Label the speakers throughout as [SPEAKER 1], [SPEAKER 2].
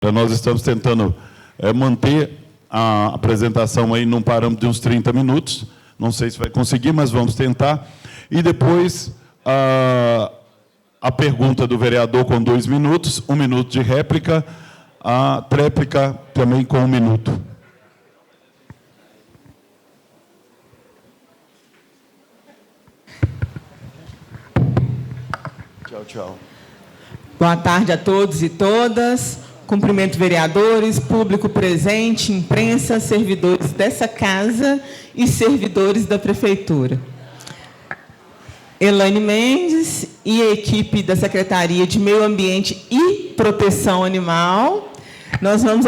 [SPEAKER 1] Nós estamos tentando manter a apresentação aí num parâmetro de uns 30 minutos. Não sei se vai conseguir, mas vamos tentar. E depois a pergunta do vereador com 2 minutos, 1 minuto de réplica, a tréplica também com 1 minuto. Tchau, tchau.
[SPEAKER 2] Boa tarde a todos e todas. Cumprimento vereadores, público presente, imprensa, servidores dessa casa e servidores da Prefeitura. Elaine Mendes e a equipe da Secretaria de Meio Ambiente e Proteção Animal. Nós vamos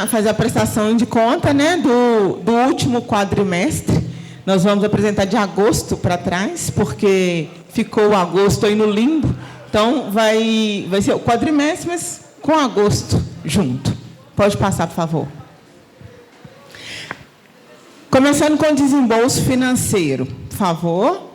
[SPEAKER 2] fazer a prestação de conta, né, do último quadrimestre. Nós vamos apresentar de agosto para trás, porque ficou o agosto aí no limbo. Então, vai ser o quadrimestre, mas com agosto junto. Pode passar, por favor. Começando com o desembolso financeiro, por favor.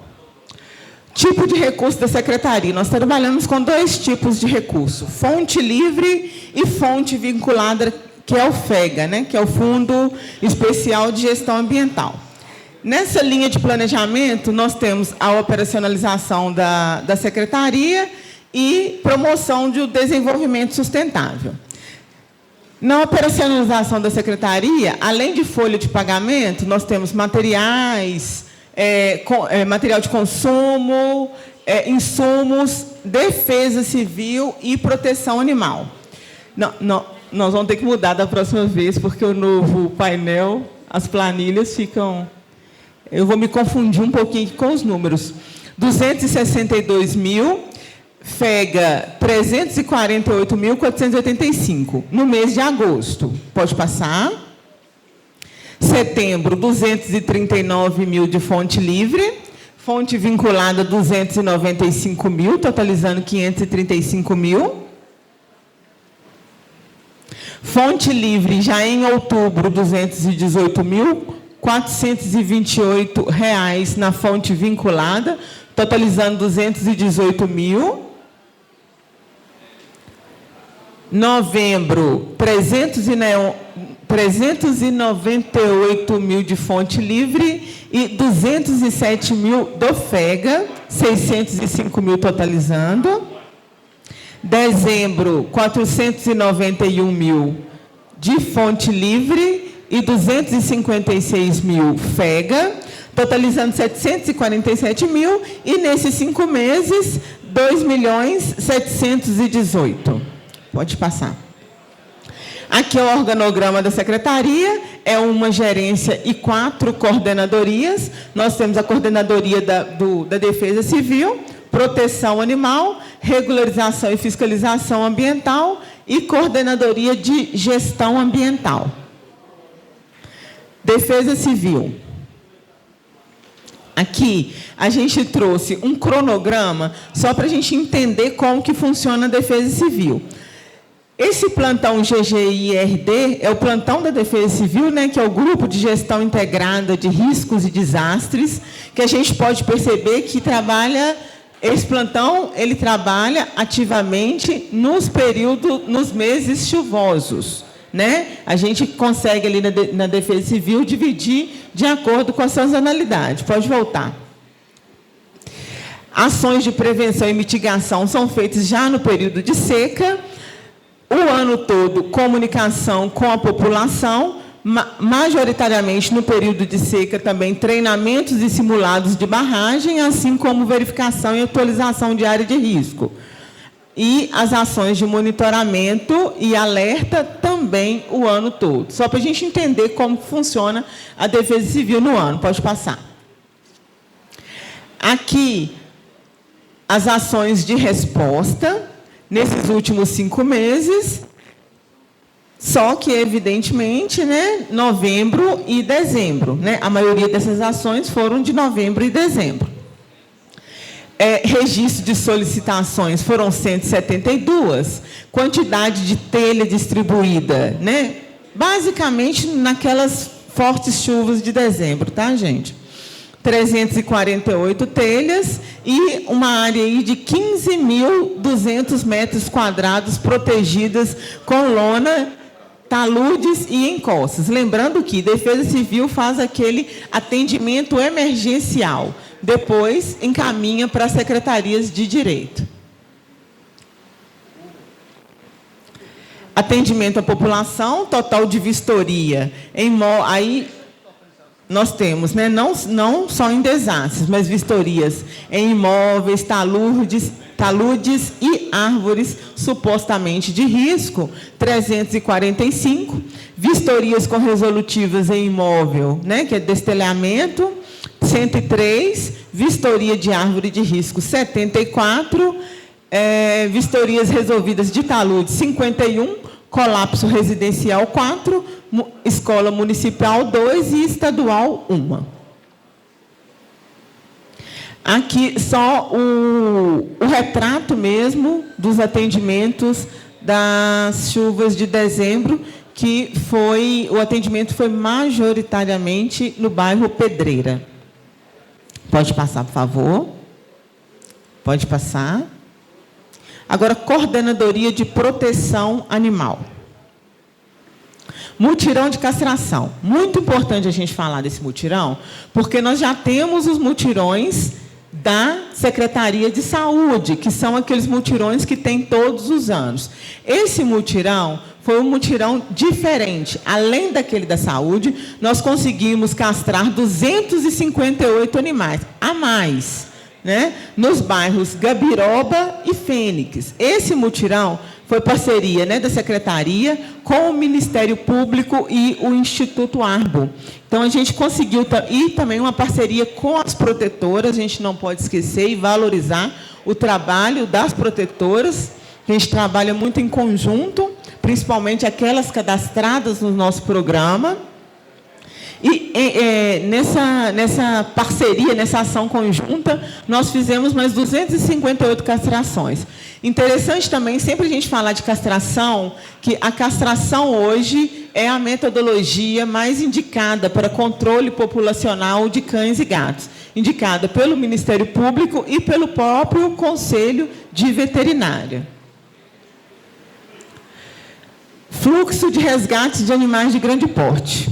[SPEAKER 2] Tipo de recurso da Secretaria. Nós trabalhamos com 2 tipos de recurso. Fonte livre e fonte vinculada, que é o FEGA, né? Que é o Fundo Especial de Gestão Ambiental. Nessa linha de planejamento, nós temos a operacionalização da Secretaria e promoção do desenvolvimento sustentável. Na operacionalização da Secretaria, além de folha de pagamento, nós temos materiais, material de consumo, insumos, defesa civil e proteção animal. Nós vamos ter que mudar da próxima vez, porque o novo painel, as planilhas ficam... Eu vou me confundir um pouquinho com os números. 262 mil, FEGA 348.485, no mês de agosto. Pode passar. Setembro, 239 mil de fonte livre, fonte vinculada 295 mil, totalizando 535 mil. Fonte livre, já em outubro, 218 mil. R$ 428 na fonte vinculada, totalizando 218 mil. Novembro, 398 mil de fonte livre e 207 mil do FEGA, 605 mil totalizando. Dezembro, 491 mil de fonte livre e 256 mil FEGA, totalizando 747 mil, e nesses 5 meses, 2.718. Pode passar. Aqui é o organograma da Secretaria, é uma gerência e 4 coordenadorias. Nós temos a coordenadoria da Defesa Civil, Proteção Animal, Regularização e Fiscalização Ambiental e Coordenadoria de Gestão Ambiental. Defesa Civil. Aqui, a gente trouxe um cronograma só para a gente entender como que funciona a Defesa Civil. Esse plantão GGIRD é o plantão da Defesa Civil, né, que é o Grupo de Gestão Integrada de Riscos e Desastres, que a gente pode perceber que esse plantão, ele trabalha ativamente nos meses chuvosos. Né? A gente consegue ali na Defesa Civil dividir de acordo com a sazonalidade. Pode voltar. Ações de prevenção e mitigação são feitas já no período de seca. O ano todo, comunicação com a população, majoritariamente no período de seca também treinamentos e simulados de barragem, assim como verificação e atualização de área de risco. E as ações de monitoramento e alerta também o ano todo. Só para a gente entender como funciona a Defesa Civil no ano. Pode passar. Aqui, as ações de resposta, nesses últimos 5 meses, só que, evidentemente, né, novembro e dezembro. Né? A maioria dessas ações foram de novembro e dezembro. Registro de solicitações foram 172, quantidade de telha distribuída, né? Basicamente naquelas fortes chuvas de dezembro, tá, gente? 348 telhas e uma área aí de 15.200 metros quadrados protegidas com lona, taludes e encostas. Lembrando que Defesa Civil faz aquele atendimento emergencial, depois encaminha para as secretarias de direito. Atendimento à população, total de vistoria. Aí nós temos, né, não só em desastres, mas vistorias em imóveis, taludes e árvores supostamente de risco, 345. Vistorias com resolutivas em imóvel, né, que é destelhamento, 103. Vistoria de árvore de risco, 74. Vistorias resolvidas de talude, 51. Colapso residencial, 4. Escola municipal, 2. E estadual, 1. Aqui só o retrato mesmo dos atendimentos das chuvas de dezembro, que o atendimento foi majoritariamente no bairro Pedreira. Pode passar, por favor. Pode passar. Agora, Coordenadoria de Proteção Animal. Mutirão de castração. Muito importante a gente falar desse mutirão, porque nós já temos os mutirões da Secretaria de Saúde, que são aqueles mutirões que tem todos os anos. Esse mutirão foi um mutirão diferente. Além daquele da saúde, nós conseguimos castrar 258 animais a mais, né, nos bairros Gabiroba e Fênix. Esse mutirão foi parceria, né, da Secretaria com o Ministério Público e o Instituto Arbo. Então, a gente conseguiu, e também uma parceria com as protetoras, a gente não pode esquecer e valorizar o trabalho das protetoras, a gente trabalha muito em conjunto, principalmente aquelas cadastradas no nosso programa. E nessa parceria, nessa ação conjunta, nós fizemos mais 258 castrações. Interessante também, sempre a gente falar de castração, que a castração hoje é a metodologia mais indicada para controle populacional de cães e gatos, indicada pelo Ministério Público e pelo próprio Conselho de Veterinária. Fluxo de resgates de animais de grande porte.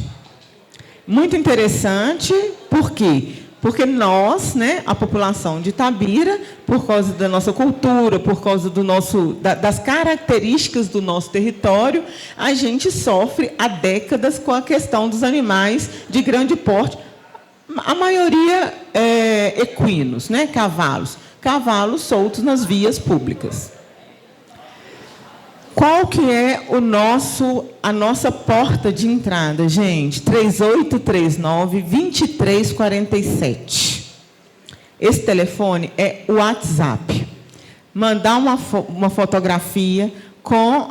[SPEAKER 2] Muito interessante, por quê? Porque nós, né, a população de Itabira, por causa da nossa cultura, por causa das características do nosso território, a gente sofre há décadas com a questão dos animais de grande porte. A maioria equinos, né, cavalos soltos nas vias públicas. Qual que é a nossa porta de entrada, gente? 3839-2347. Esse telefone é o WhatsApp. Mandar uma fotografia com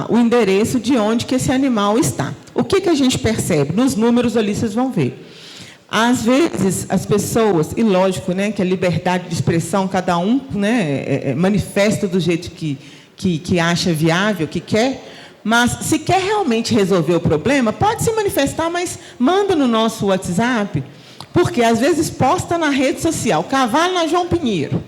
[SPEAKER 2] o endereço de onde que esse animal está. O que a gente percebe? Nos números ali vocês vão ver. Às vezes, as pessoas, e lógico, né, que a liberdade de expressão, cada um, né, manifesta do jeito que acha viável, que quer, mas se quer realmente resolver o problema, pode se manifestar, mas manda no nosso WhatsApp, porque às vezes posta na rede social, cavalo na João Pinheiro.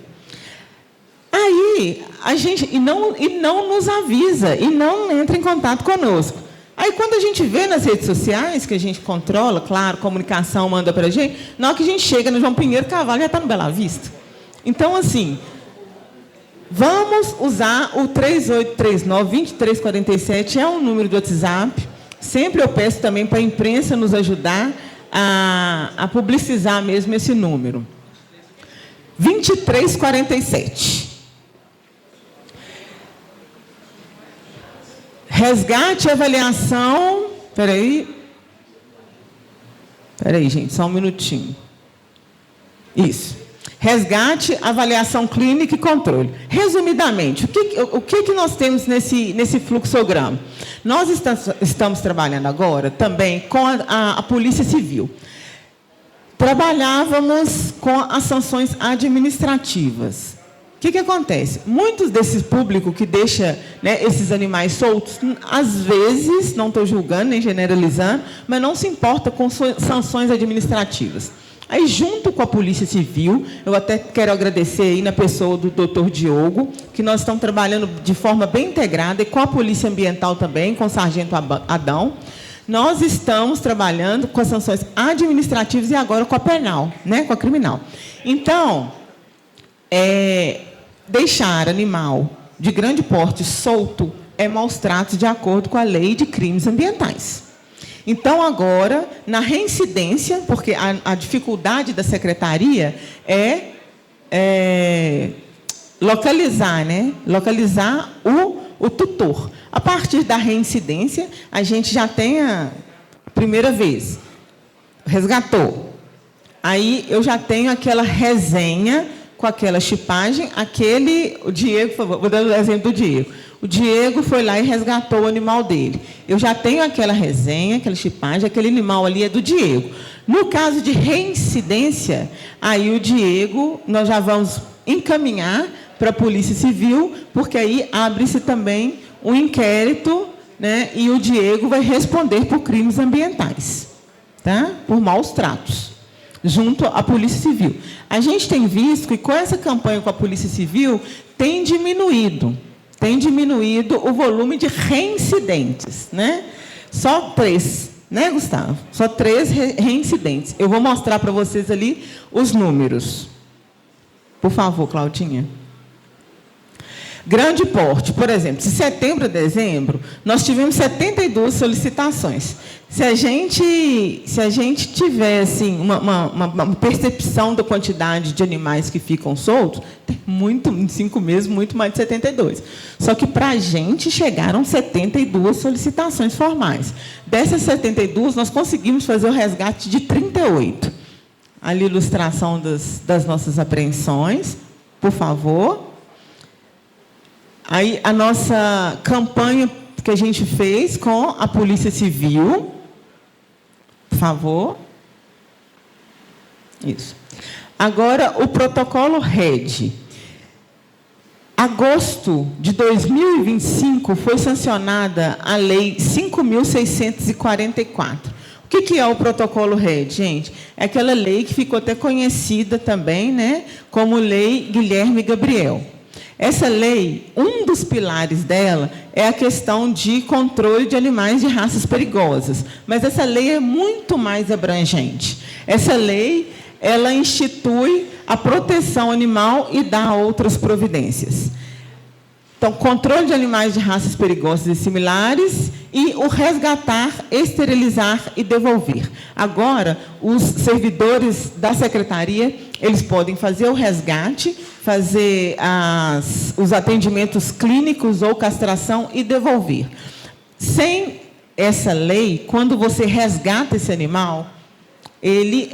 [SPEAKER 2] Aí, a gente, e não nos avisa, e não entra em contato conosco. Aí, quando a gente vê nas redes sociais, que a gente controla, claro, comunicação manda para a gente, na hora que a gente chega no João Pinheiro, o cavalo já está no Bela Vista. Então, assim, vamos usar o 3839-2347, é um número do WhatsApp. Sempre eu peço também para a imprensa nos ajudar a publicizar mesmo esse número. 2347. Resgate e avaliação. Espera aí, gente, só um minutinho. Isso. Resgate, avaliação clínica e controle. Resumidamente, o que nós temos nesse fluxograma? Nós estamos trabalhando agora também com a Polícia Civil. Trabalhávamos com as sanções administrativas. O que acontece? Muitos desses públicos que deixam, né, esses animais soltos, às vezes, não estou julgando nem generalizando, mas não se importa com sanções administrativas. Aí, junto com a Polícia Civil, eu até quero agradecer aí na pessoa do Dr. Diogo, que nós estamos trabalhando de forma bem integrada, e com a Polícia Ambiental também, com o Sargento Adão. Nós estamos trabalhando com as sanções administrativas e agora com a penal, né, com a criminal. Então, deixar animal de grande porte solto é maus tratos de acordo com a Lei de Crimes Ambientais. Então, agora, na reincidência, porque a dificuldade da secretaria é localizar, né? Localizar o tutor. A partir da reincidência, a gente já tem a primeira vez, resgatou. Aí, eu já tenho aquela resenha com aquela chipagem, o Diego, por favor, vou dar o exemplo do Diego. O Diego foi lá e resgatou o animal dele. Eu já tenho aquela resenha, aquela chipagem, aquele animal ali é do Diego. No caso de reincidência, aí o Diego, nós já vamos encaminhar para a Polícia Civil, porque aí abre-se também um inquérito, né, e o Diego vai responder por crimes ambientais, tá? Por maus tratos, junto à Polícia Civil. A gente tem visto que, com essa campanha com a Polícia Civil, tem diminuído o volume de reincidentes, né? Só 3, né, Gustavo? Só 3 reincidentes. Eu vou mostrar para vocês ali os números. Por favor, Claudinha. Grande porte, por exemplo, de setembro a dezembro, nós tivemos 72 solicitações. Se a gente tiver assim, uma percepção da quantidade de animais que ficam soltos, tem muito, em 5 meses, muito mais de 72. Só que, para a gente, chegaram 72 solicitações formais. Dessas 72, nós conseguimos fazer o resgate de 38. Ali, ilustração das nossas apreensões, por favor. Aí, a nossa campanha que a gente fez com a Polícia Civil, por favor. Isso. Agora, o protocolo RED. Agosto de 2025 foi sancionada a Lei 5.644. O que é o protocolo RED, gente? É aquela lei que ficou até conhecida também, né, como Lei Guilherme Gabriel. Essa lei, um dos pilares dela é a questão de controle de animais de raças perigosas. Mas essa lei é muito mais abrangente. Essa lei, ela institui a proteção animal e dá outras providências. Então, controle de animais de raças perigosas e similares e o resgatar, esterilizar e devolver. Agora, os servidores da secretaria, eles podem fazer o resgate, fazer os atendimentos clínicos ou castração e devolver. Sem essa lei, quando você resgata esse animal, ele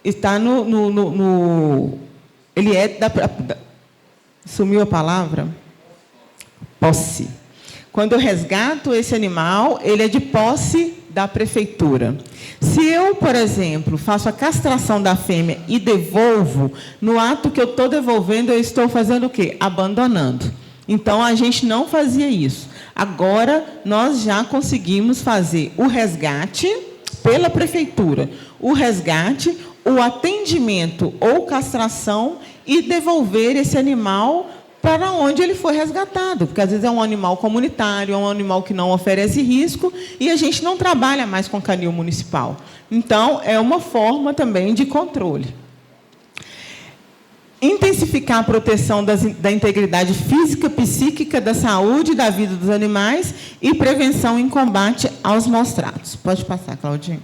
[SPEAKER 2] está ele é sumiu a palavra? Posse. Quando eu resgato esse animal, ele é de posse da prefeitura. Se eu, por exemplo, faço a castração da fêmea e devolvo, no ato que eu estou devolvendo, eu estou fazendo o quê? Abandonando. Então, a gente não fazia isso. Agora, nós já conseguimos fazer o resgate pela prefeitura. O resgate, o atendimento ou castração e devolver esse animal para onde ele foi resgatado, porque às vezes é um animal comunitário, é um animal que não oferece risco, e a gente não trabalha mais com canil municipal. Então, é uma forma também de controle. Intensificar a proteção da integridade física, psíquica, da saúde e da vida dos animais e prevenção em combate aos maus tratos. Pode passar, Claudinho.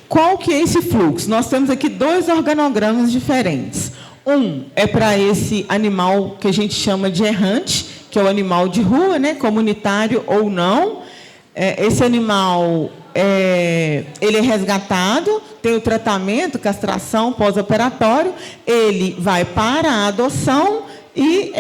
[SPEAKER 2] Qual que é esse fluxo? Nós temos aqui 2 organogramas diferentes. Um é para esse animal que a gente chama de errante, que é o animal de rua, né, comunitário ou não. Esse animal, ele é resgatado, tem o tratamento, castração, pós-operatório, ele vai para a adoção e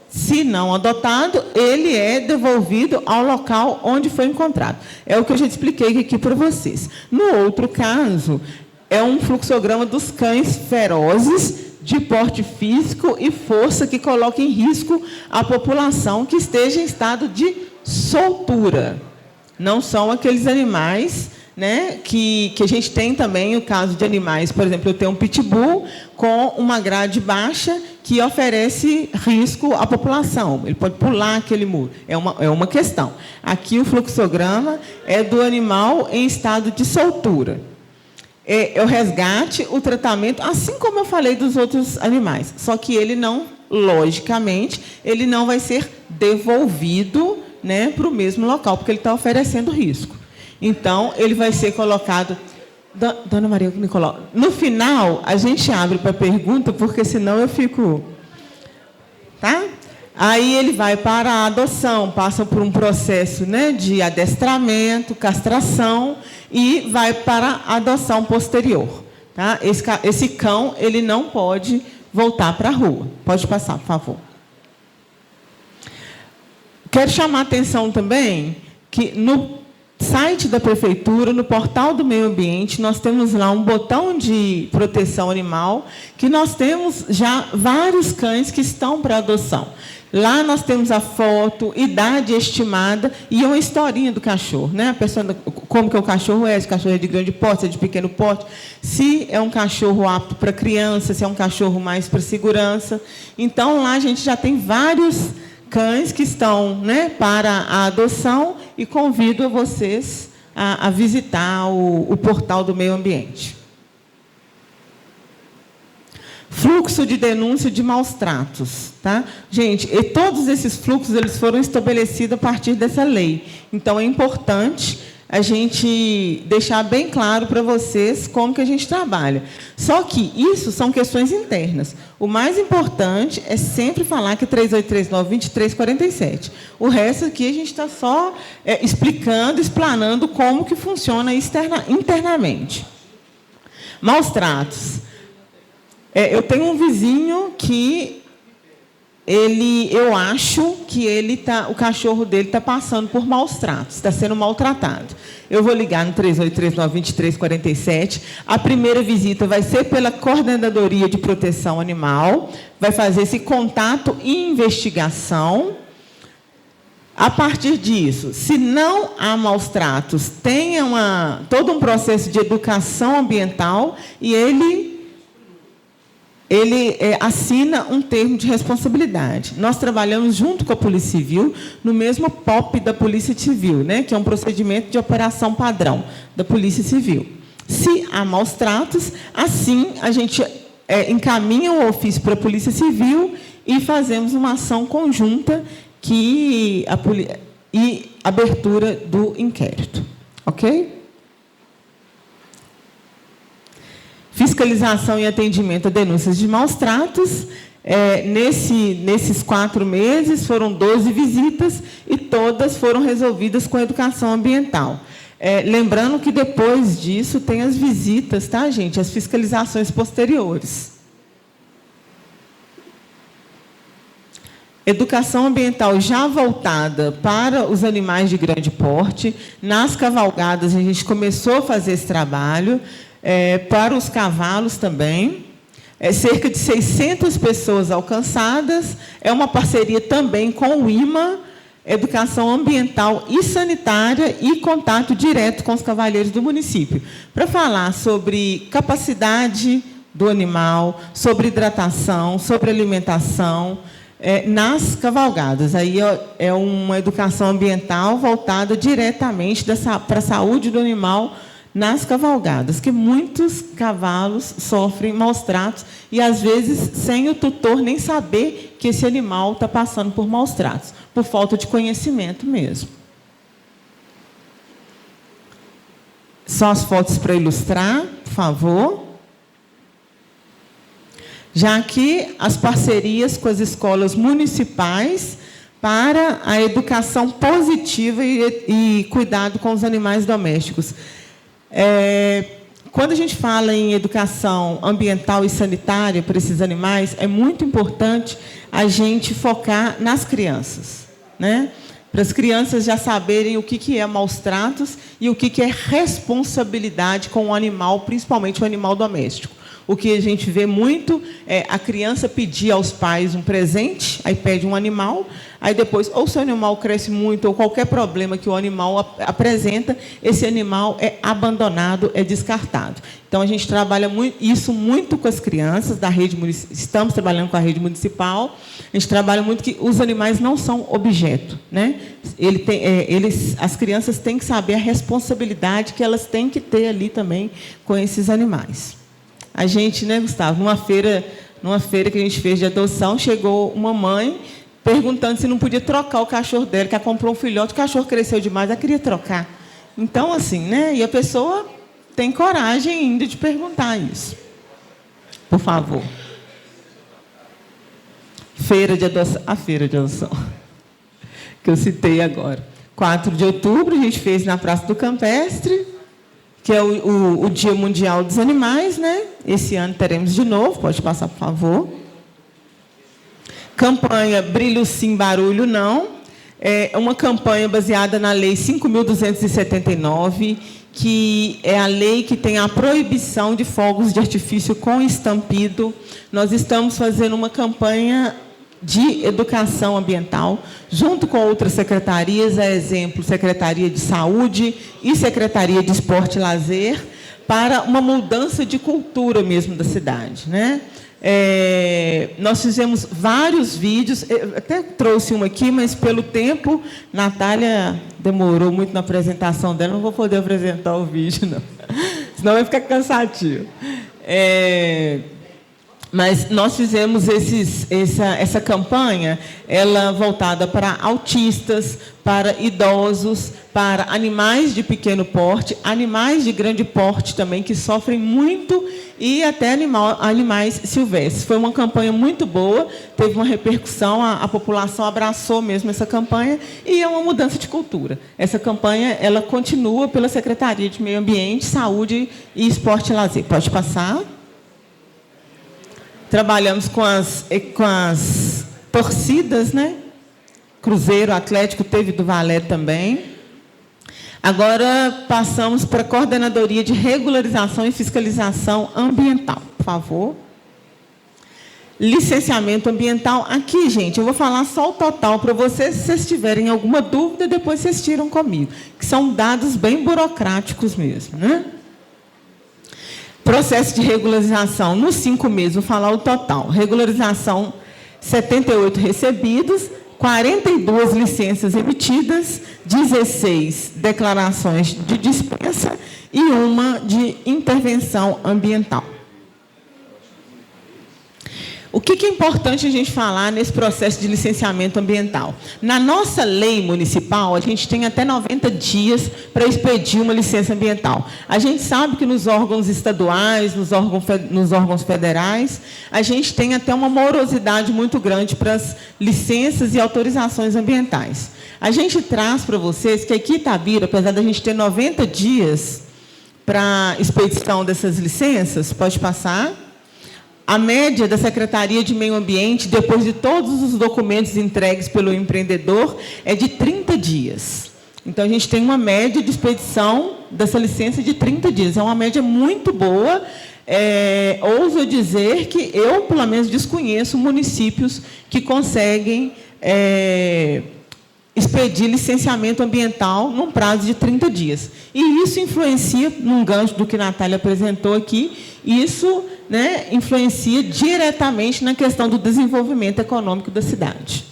[SPEAKER 2] se não adotado, ele é devolvido ao local onde foi encontrado. É o que eu já expliquei aqui para vocês. No outro caso, é um fluxograma dos cães ferozes, de porte físico e força que coloque em risco a população que esteja em estado de soltura. Não são aqueles animais, né, que a gente tem também o caso de animais. Por exemplo, eu tenho um pitbull com uma grade baixa que oferece risco à população. Ele pode pular aquele muro. É uma questão. Aqui o fluxograma é do animal em estado de soltura. É o resgate, o tratamento, assim como eu falei dos outros animais. Só que ele não, logicamente, ele não vai ser devolvido, né, para o mesmo local, porque ele está oferecendo risco. Então, ele vai ser colocado... Dona Maria, me coloca. No final, a gente abre para pergunta, porque senão eu fico... Tá? Aí ele vai para a adoção, passa por um processo, né, de adestramento, castração, e vai para a adoção posterior. Tá? Esse cão, ele não pode voltar para a rua. Pode passar, por favor. Quero chamar a atenção também que no site da prefeitura, no portal do meio ambiente, nós temos lá um botão de proteção animal, que nós temos já vários cães que estão para adoção. Lá nós temos a foto, idade estimada e uma historinha do cachorro, né? A pessoa, como que o cachorro é, se o cachorro é de grande porte, se é de pequeno porte, se é um cachorro apto para criança, se é um cachorro mais para segurança. Então, lá a gente já tem vários cães que estão, né, para a adoção, e convido a vocês a visitar o portal do meio ambiente. Fluxo de denúncia de maus tratos, tá? Gente, e todos esses fluxos eles foram estabelecidos a partir dessa lei. Então, é importante a gente deixar bem claro para vocês como que a gente trabalha. Só que isso são questões internas. O mais importante é sempre falar que 3839-2347. O resto aqui a gente está só explicando, explanando como que funciona internamente. Maus tratos. Eu tenho um vizinho que eu acho que o cachorro dele está passando por maus tratos, está sendo maltratado. Eu vou ligar no 3839-2347. A primeira visita vai ser pela Coordenadoria de Proteção Animal, vai fazer esse contato e investigação. A partir disso, se não há maus tratos, tenha todo um processo de educação ambiental e ele assina um termo de responsabilidade. Nós trabalhamos junto com a Polícia Civil, no mesmo POP da Polícia Civil, né, que é um procedimento de operação padrão da Polícia Civil. Se há maus tratos, assim a gente encaminha o ofício para a Polícia Civil e fazemos uma ação conjunta e abertura do inquérito. Ok? Fiscalização e atendimento a denúncias de maus tratos. Nesses 4 meses, foram 12 visitas e todas foram resolvidas com educação ambiental. Lembrando que, depois disso, tem as visitas, tá, gente? As fiscalizações posteriores. Educação ambiental já voltada para os animais de grande porte. Nas cavalgadas, a gente começou a fazer esse trabalho. Para os cavalos também, cerca de 600 pessoas alcançadas, é uma parceria também com o IMA, Educação Ambiental e Sanitária, e contato direto com os cavalheiros do município, para falar sobre capacidade do animal, sobre hidratação, sobre alimentação, nas cavalgadas. Aí é uma educação ambiental voltada diretamente para a saúde do animal, nas cavalgadas, que muitos cavalos sofrem maus tratos e, às vezes, sem o tutor nem saber que esse animal está passando por maus tratos, por falta de conhecimento mesmo. Só as fotos para ilustrar, por favor. Já aqui, as parcerias com as escolas municipais para a educação positiva e cuidado com os animais domésticos. Quando a gente fala em educação ambiental e sanitária para esses animais, é muito importante a gente focar nas crianças, né? Para as crianças já saberem o que é maus tratos e o que é responsabilidade com o animal, principalmente o animal doméstico. O que a gente vê muito é a criança pedir aos pais um presente, aí pede um animal, aí depois, ou se o animal cresce muito, ou qualquer problema que o animal apresenta, esse animal é abandonado, é descartado. Então, a gente trabalha isso muito com as crianças da rede municipal, estamos trabalhando com a rede municipal, a gente trabalha muito que os animais não são objeto, né? As crianças têm que saber a responsabilidade que elas têm que ter ali também com esses animais. A gente, né, Gustavo, numa feira que a gente fez de adoção, chegou uma mãe perguntando se não podia trocar o cachorro dela, que ela comprou um filhote, o cachorro cresceu demais, ela queria trocar. Então, assim, né, e a pessoa tem coragem ainda de perguntar isso. Por favor. Feira de adoção, a feira de adoção, que eu citei agora. 4 de outubro, a gente fez na Praça do Campestre, que é o Dia Mundial dos Animais, né? Esse ano teremos de novo, pode passar, por favor. Campanha Brilho Sim, Barulho Não. É uma campanha baseada na Lei 5.279, que é a lei que tem a proibição de fogos de artifício com estampido. Nós estamos fazendo uma campanha de educação ambiental, junto com outras secretarias, a exemplo, Secretaria de Saúde e Secretaria de Esporte e Lazer, para uma mudança de cultura mesmo da cidade, né? Nós fizemos vários vídeos, eu até trouxe um aqui, mas pelo tempo, Natália demorou muito na apresentação dela, não vou poder apresentar o vídeo, não. Senão vai ficar cansativo. Mas nós fizemos essa campanha, ela voltada para autistas, para idosos, para animais de pequeno porte, animais de grande porte também, que sofrem muito, e até animais silvestres. Foi uma campanha muito boa, teve uma repercussão, a população abraçou mesmo essa campanha, e é uma mudança de cultura. Essa campanha ela continua pela Secretaria de Meio Ambiente, Saúde e Esporte e Lazer. Pode passar. Trabalhamos com as torcidas, né? Cruzeiro, Atlético, teve do Valé também. Agora passamos para a Coordenadoria de Regularização e Fiscalização Ambiental, por favor. Licenciamento ambiental. Aqui, gente, eu vou falar só o total para vocês, se vocês tiverem alguma dúvida, depois vocês tiram comigo, que são dados bem burocráticos mesmo, né? Processo de regularização, nos 5 meses, vou falar o total. Regularização, 78 recebidos, 42 licenças emitidas, 16 declarações de dispensa e uma de intervenção ambiental. O que é importante a gente falar nesse processo de licenciamento ambiental? Na nossa lei municipal, a gente tem até 90 dias para expedir uma licença ambiental. A gente sabe que nos órgãos estaduais, nos órgãos federais, a gente tem até uma morosidade muito grande para as licenças e autorizações ambientais. A gente traz para vocês que aqui em Itabira, apesar da gente ter 90 dias para expedição dessas licenças, pode passar. A média da Secretaria de Meio Ambiente, depois de todos os documentos entregues pelo empreendedor, é de 30 dias. Então, a gente tem uma média de expedição dessa licença de 30 dias. É uma média muito boa. Ouso dizer que eu, pelo menos, desconheço municípios que conseguem expedir licenciamento ambiental num prazo de 30 dias. E isso influencia, num gancho do que a Natália apresentou aqui, isso, né, influencia diretamente na questão do desenvolvimento econômico da cidade.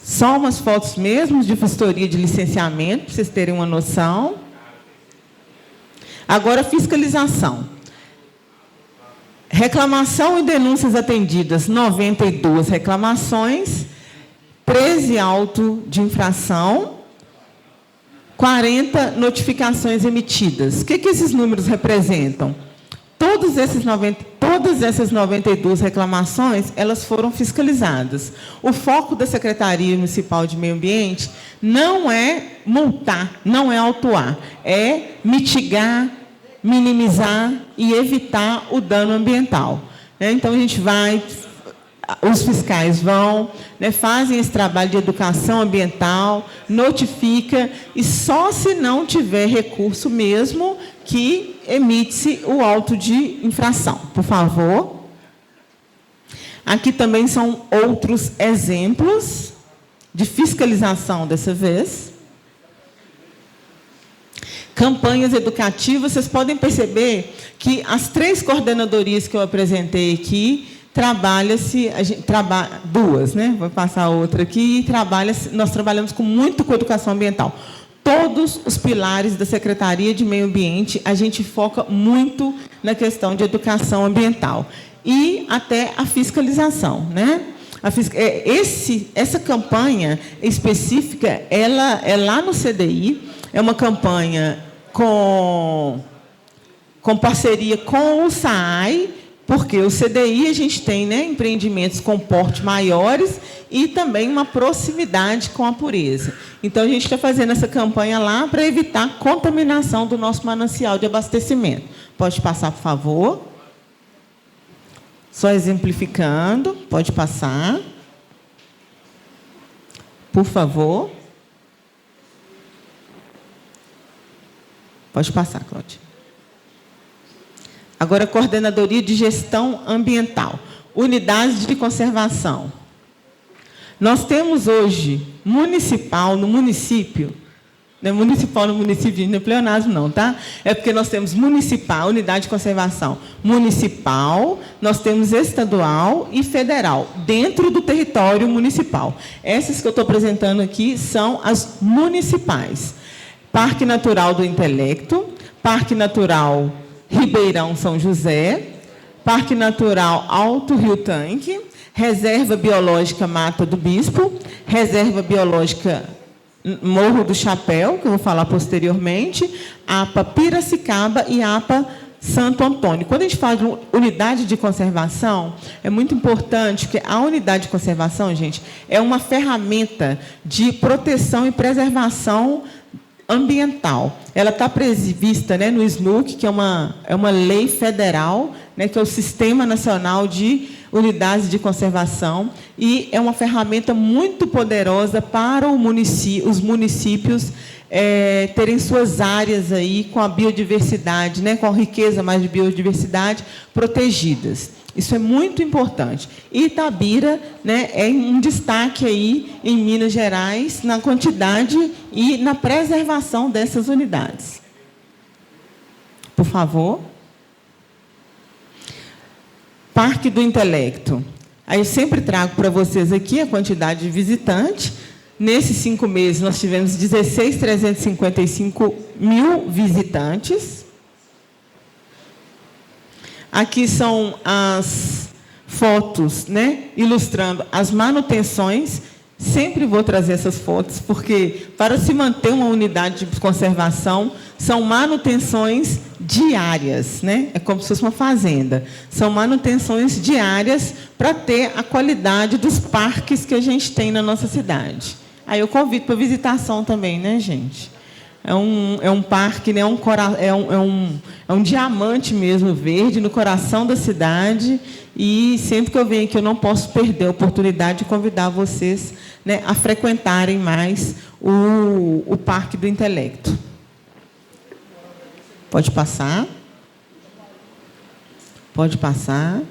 [SPEAKER 2] Só umas fotos mesmo de vistoria de licenciamento, para vocês terem uma noção. Agora, fiscalização. Reclamação e denúncias atendidas, 92 reclamações, 13 autos de infração, 40 notificações emitidas. O que esses números representam? Todas essas 92 reclamações, elas foram fiscalizadas. O foco da Secretaria Municipal de Meio Ambiente não é multar, não é autuar, é mitigar, minimizar e evitar o dano ambiental. Então, a gente vai os fiscais vão, né, fazem esse trabalho de educação ambiental, notifica, e só se não tiver recurso mesmo que emite-se o auto de infração. Por favor. Aqui também são outros exemplos de fiscalização dessa vez. Campanhas educativas, vocês podem perceber que as 3 coordenadorias que eu apresentei aqui, duas, né? Vou passar a outra aqui, nós trabalhamos muito com educação ambiental. Todos os pilares da Secretaria de Meio Ambiente, a gente foca muito na questão de educação ambiental. E até a fiscalização, né? Essa campanha específica, ela é lá no CDI, é uma campanha com parceria com o SAAI, porque o CDI a gente tem, né, empreendimentos com porte maiores e também uma proximidade com a pureza. Então, a gente está fazendo essa campanha lá para evitar a contaminação do nosso manancial de abastecimento. Pode passar, por favor. Só exemplificando, pode passar. Por favor. Pode passar, Cláudia. Agora, Coordenadoria de Gestão Ambiental. Unidades de conservação. Nós temos hoje, municipal no município, não é municipal no município, não é pleonasmo não, tá? É porque nós temos municipal, unidade de conservação municipal, nós temos estadual e federal, dentro do território municipal. Essas que eu estou apresentando aqui são as municipais. Parque Natural do Intelecto, Parque Natural Ribeirão São José, Parque Natural Alto Rio Tanque, Reserva Biológica Mata do Bispo, Reserva Biológica Morro do Chapéu, que eu vou falar posteriormente, APA Piracicaba e APA Santo Antônio. Quando a gente fala de unidade de conservação, é muito importante que a unidade de conservação, gente, é uma ferramenta de proteção e preservação ambiental. Ela está prevista, né, no SNUC, que é uma lei federal, né, que é o Sistema Nacional de Unidades de Conservação, e é uma ferramenta muito poderosa para os municípios terem suas áreas aí com a biodiversidade, né, com a riqueza mais de biodiversidade protegidas. Isso é muito importante. Itabira, né, é um destaque aí em Minas Gerais na quantidade e na preservação dessas unidades. Por favor. Parque do Intelecto. Aí eu sempre trago para vocês aqui a quantidade de visitantes. Nesses 5 meses, nós tivemos 16.355 mil visitantes. Aqui são as fotos, né, ilustrando as manutenções. Sempre vou trazer essas fotos, porque para se manter uma unidade de conservação, são manutenções diárias, né? É como se fosse uma fazenda. São manutenções diárias para ter a qualidade dos parques que a gente tem na nossa cidade. Aí eu convido para visitação também, né, gente? É um parque, né? É um diamante mesmo, verde, no coração da cidade. E sempre que eu venho aqui, eu não posso perder a oportunidade de convidar vocês, né, a frequentarem mais o Parque do Intelecto. Pode passar. Pode passar.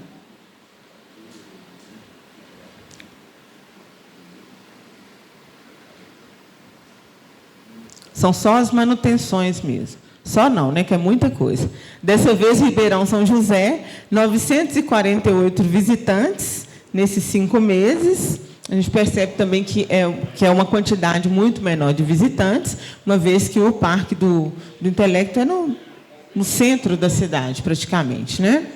[SPEAKER 2] São só as manutenções mesmo. Só não, né, que é muita coisa. Dessa vez, Ribeirão São José, 948 visitantes nesses 5 meses. A gente percebe também que é uma quantidade muito menor de visitantes, uma vez que o Parque do Intelecto é no centro da cidade, praticamente, né?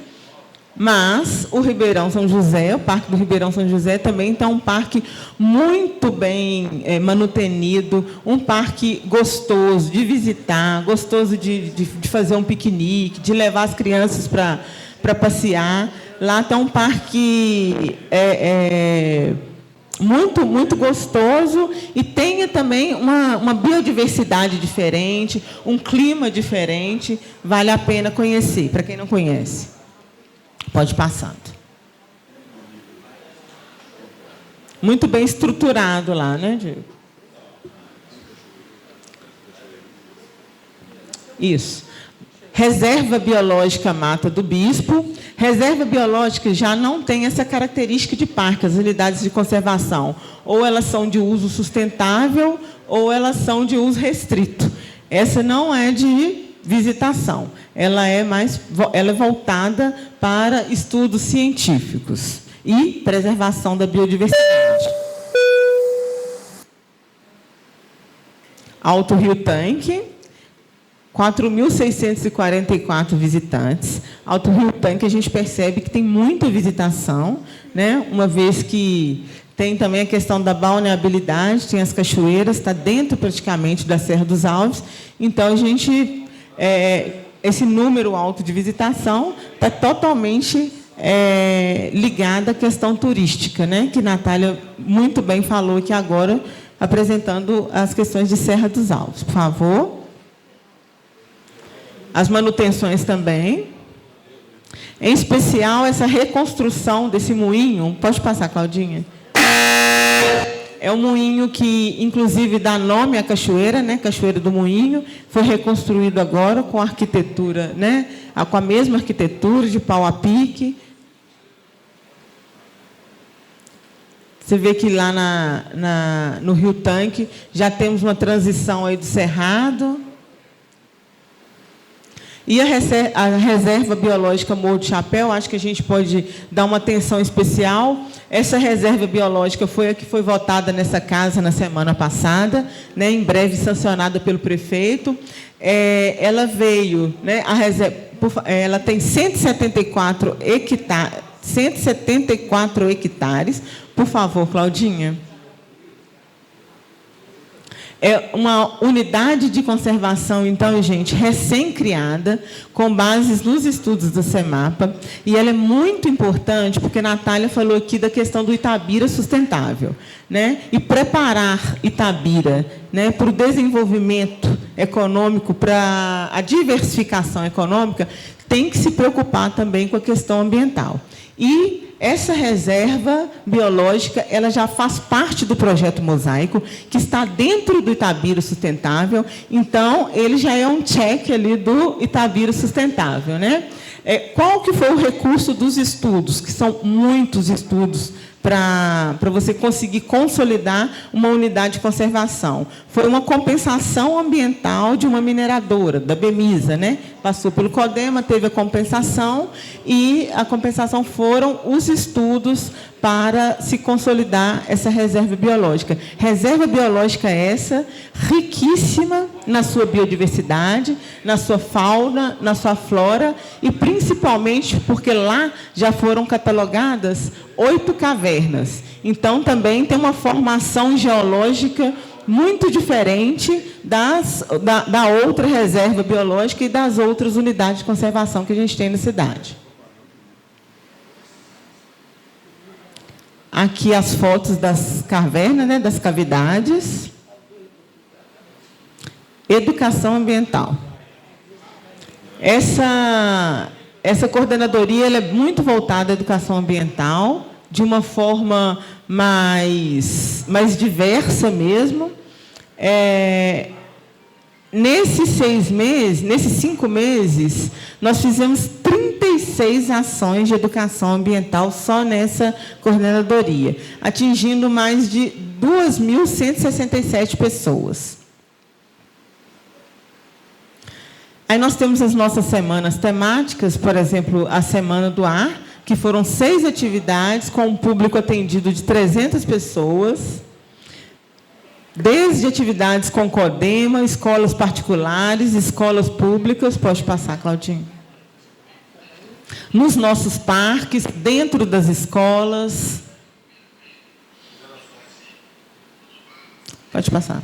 [SPEAKER 2] Mas o Ribeirão São José, o Parque do Ribeirão São José, também está um parque muito bem manutenido, um parque gostoso de visitar, gostoso de fazer um piquenique, de levar as crianças para passear. Lá está um parque muito, muito gostoso e tenha também uma biodiversidade diferente, um clima diferente. Vale a pena conhecer, para quem não conhece. Pode ir passando. Muito bem estruturado lá, né, Diego? Isso. Reserva biológica Mata do Bispo. Reserva biológica já não tem essa característica de parque, as unidades de conservação. Ou elas são de uso sustentável, ou elas são de uso restrito. Essa não é de visitação. Ela é voltada para estudos científicos e preservação da biodiversidade. Alto Rio Tanque. 4.644 visitantes. Alto Rio Tanque, a gente percebe que tem muita visitação, né? Uma vez que tem também a questão da balneabilidade, tem as cachoeiras, está dentro praticamente da Serra dos Alves. Então, a gente, esse número alto de visitação está totalmente ligado à questão turística, né? Que Natália muito bem falou aqui agora, apresentando as questões de Serra dos Alves. Por favor. As manutenções também. Em especial, essa reconstrução desse moinho. Pode passar, Claudinha? É um moinho que, inclusive, dá nome à cachoeira, né? Cachoeira do Moinho. Foi reconstruído agora com arquitetura, né? Com a mesma arquitetura, de pau a pique. Você vê que lá no Rio Tanque já temos uma transição aí do cerrado. E a reserva biológica Morro do Chapéu, acho que a gente pode dar uma atenção especial. Essa reserva biológica foi a que foi votada nessa casa na semana passada, né, em breve sancionada pelo prefeito. Ela veio, né, ela tem 174 hectares. Por favor, Claudinha. É uma unidade de conservação, então, gente, recém-criada, com bases nos estudos do CEMAPA, e ela é muito importante, porque a Natália falou aqui da questão do Itabira sustentável, né? E preparar Itabira, né, para o desenvolvimento econômico, para a diversificação econômica, tem que se preocupar também com a questão ambiental. E essa reserva biológica, ela já faz parte do projeto Mosaico, que está dentro do Itabira Sustentável. Então, ele já é um check ali do Itabira Sustentável, né? Qual que foi o recurso dos estudos? Que são muitos estudos para você conseguir consolidar uma unidade de conservação. Foi uma compensação ambiental de uma mineradora, da Bemisa, né? Passou pelo CODEMA, teve a compensação, e a compensação foram os estudos para se consolidar essa reserva biológica. Reserva biológica essa, riquíssima na sua biodiversidade, na sua fauna, na sua flora, e principalmente porque lá já foram catalogadas 8 cavernas. Então, também tem uma formação geológica muito diferente da outra reserva biológica e das outras unidades de conservação que a gente tem na cidade. Aqui as fotos das cavernas, né, das cavidades. Educação ambiental. Essa coordenadoria ela é muito voltada à educação ambiental, de uma forma mais diversa mesmo. Nesses 5 meses, nós fizemos 36 ações de educação ambiental só nessa coordenadoria, atingindo mais de 2.167 pessoas. Aí nós temos as nossas semanas temáticas, por exemplo, a Semana do Ar, que foram 6 atividades com um público atendido de 300 pessoas, desde atividades com CODEMA, escolas particulares, escolas públicas. Pode passar, Claudinho. Nos nossos parques, dentro das escolas. Pode passar.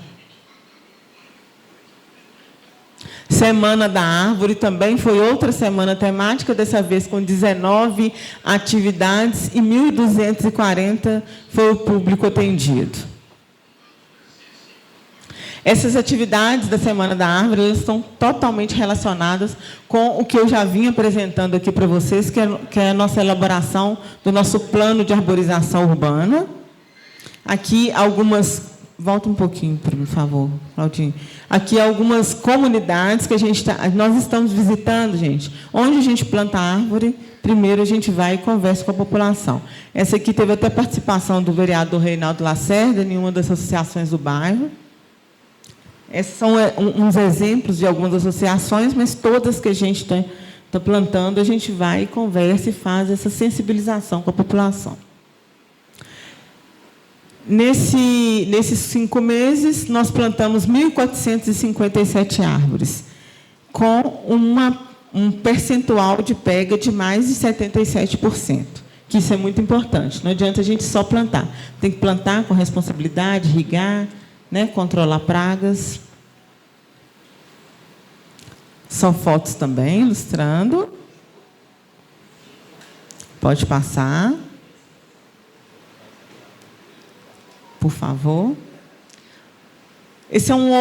[SPEAKER 2] Semana da Árvore também foi outra semana temática, dessa vez com 19 atividades e 1.240 foi o público atendido. Essas atividades da Semana da Árvore elas estão totalmente relacionadas com o que eu já vim apresentando aqui para vocês, que é a nossa elaboração do nosso plano de arborização urbana. Aqui algumas... Volta um pouquinho, por favor, Claudinho. Aqui algumas comunidades que nós estamos visitando, gente. Onde a gente planta árvore, primeiro a gente vai e conversa com a população. Essa aqui teve até participação do vereador Reinaldo Lacerda, em uma das associações do bairro. Esses são uns exemplos de algumas associações, mas todas que a gente está plantando, a gente vai e conversa e faz essa sensibilização com a população. Nesses 5 meses, nós plantamos 1.457 árvores, com um percentual de pega de mais de 77%, que isso é muito importante. Não adianta a gente só plantar. Tem que plantar com responsabilidade, irrigar, né, controlar pragas. São fotos também, ilustrando. Pode passar. Por favor. Esse é um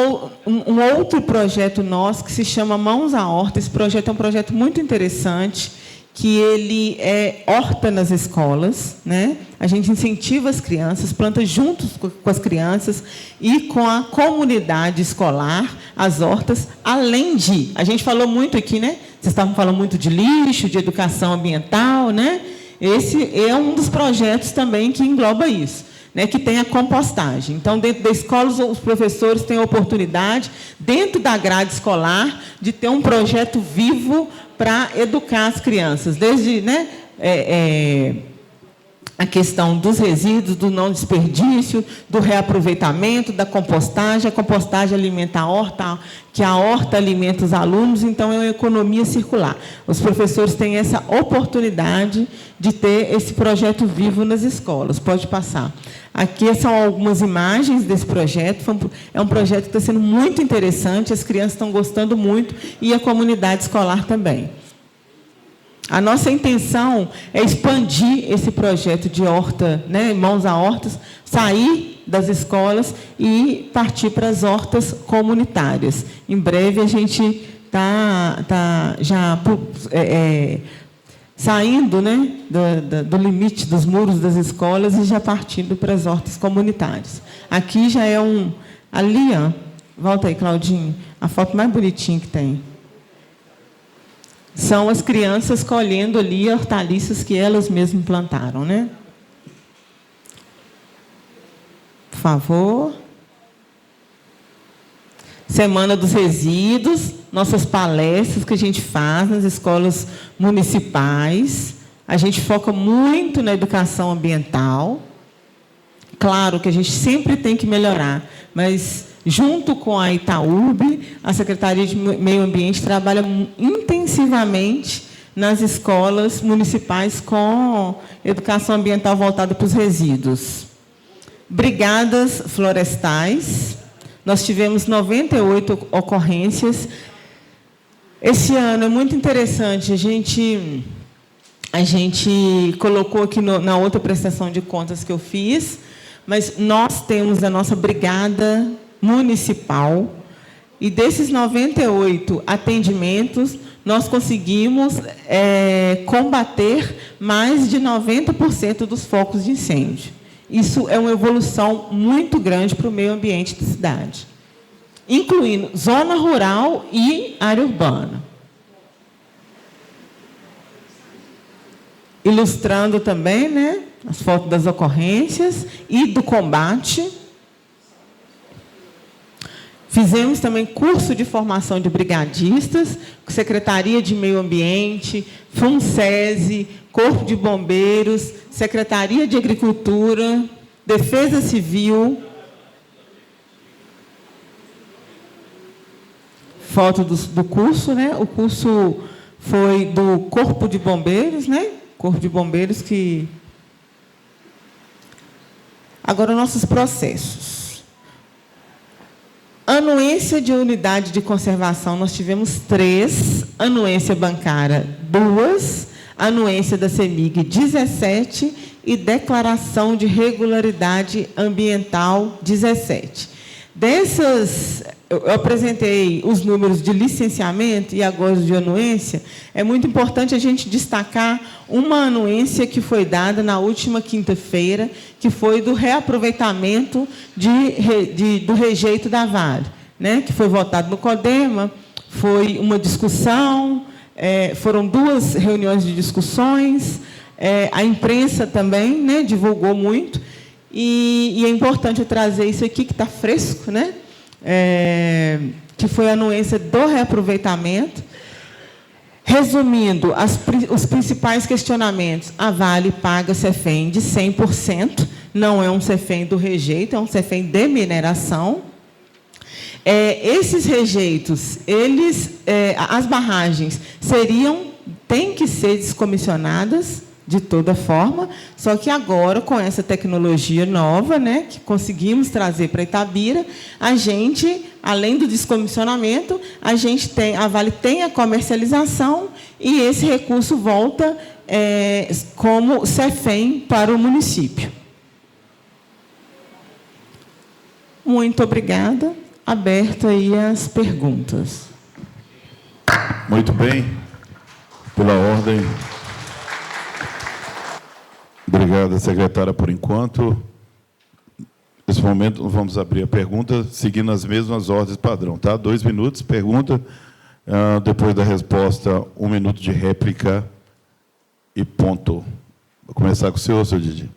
[SPEAKER 2] outro projeto nosso que se chama Mãos à Horta. Esse projeto é um projeto muito interessante, que ele é horta nas escolas, né? A gente incentiva as crianças, planta juntos com as crianças e com a comunidade escolar as hortas, além de... A gente falou muito aqui, né? Vocês estavam falando muito de lixo, de educação ambiental, né? Esse é um dos projetos também que engloba isso, né, que tem a compostagem. Então, dentro da escola, os professores têm a oportunidade, dentro da grade escolar, de ter um projeto vivo para educar as crianças, desde, né, a questão dos resíduos, do não desperdício, do reaproveitamento, da compostagem. A compostagem alimenta a horta, que a horta alimenta os alunos, então é uma economia circular. Os professores têm essa oportunidade de ter esse projeto vivo nas escolas. Pode passar. Aqui são algumas imagens desse projeto. É um projeto que está sendo muito interessante, as crianças estão gostando muito e a comunidade escolar também. A nossa intenção é expandir esse projeto de horta, né, Mãos a Hortas, sair das escolas e partir para as hortas comunitárias. Em breve, a gente está já saindo, né, do limite dos muros das escolas e já partindo para as hortas comunitárias. Aqui já é ali, ó, volta aí, Claudinho, a foto mais bonitinha que tem. São as crianças colhendo ali hortaliças que elas mesmas plantaram, né? Por favor. Semana dos Resíduos, nossas palestras que a gente faz nas escolas municipais. A gente foca muito na educação ambiental. Claro que a gente sempre tem que melhorar, mas... Junto com a Itaúbe, a Secretaria de Meio Ambiente trabalha intensivamente nas escolas municipais com educação ambiental voltada para os resíduos. Brigadas florestais. Nós tivemos 98 ocorrências. Esse ano é muito interessante. A gente colocou aqui na outra prestação de contas que eu fiz, mas nós temos a nossa brigada municipal, e desses 98 atendimentos, nós conseguimos combater mais de 90% dos focos de incêndio. Isso é uma evolução muito grande para o meio ambiente da cidade, incluindo zona rural e área urbana. Ilustrando também, né, as fotos das ocorrências e do combate. Fizemos também curso de formação de brigadistas, Secretaria de Meio Ambiente, FUNSESI, Corpo de Bombeiros, Secretaria de Agricultura, Defesa Civil. Foto do curso, né? O curso foi do Corpo de Bombeiros, né? Corpo de Bombeiros que... Agora, nossos processos. Anuência de unidade de conservação, nós tivemos 3, anuência bancária 2, anuência da CEMIG 17 e declaração de regularidade ambiental 17. Dessas eu apresentei os números de licenciamento e agora os de anuência. É muito importante a gente destacar uma anuência que foi dada na última quinta-feira, que foi do reaproveitamento do rejeito da Vale, né? Que foi votado no CODEMA, foi uma discussão, foram 2 reuniões de discussões, a imprensa também, né, divulgou muito, e é importante eu trazer isso aqui, que está fresco, né? Que foi a anuência do reaproveitamento. Resumindo, os principais questionamentos: a Vale paga CEFEM de 100%, não é um CEFEM do rejeito, é um CEFEM de mineração. Esses rejeitos, as barragens têm que ser descomissionadas de toda forma, só que agora, com essa tecnologia nova, né, que conseguimos trazer para Itabira, a gente, além do descomissionamento, a Vale tem a comercialização e esse recurso volta como CEFEM para o município. Muito obrigada. Aberto aí as perguntas.
[SPEAKER 1] Muito bem. Pela ordem. Obrigado, secretária, por enquanto. Nesse momento, vamos abrir a pergunta, seguindo as mesmas ordens padrão, tá? 2 minutos, pergunta. Depois da resposta, 1 minuto de réplica e ponto. Vou começar com o senhor, seu Didi.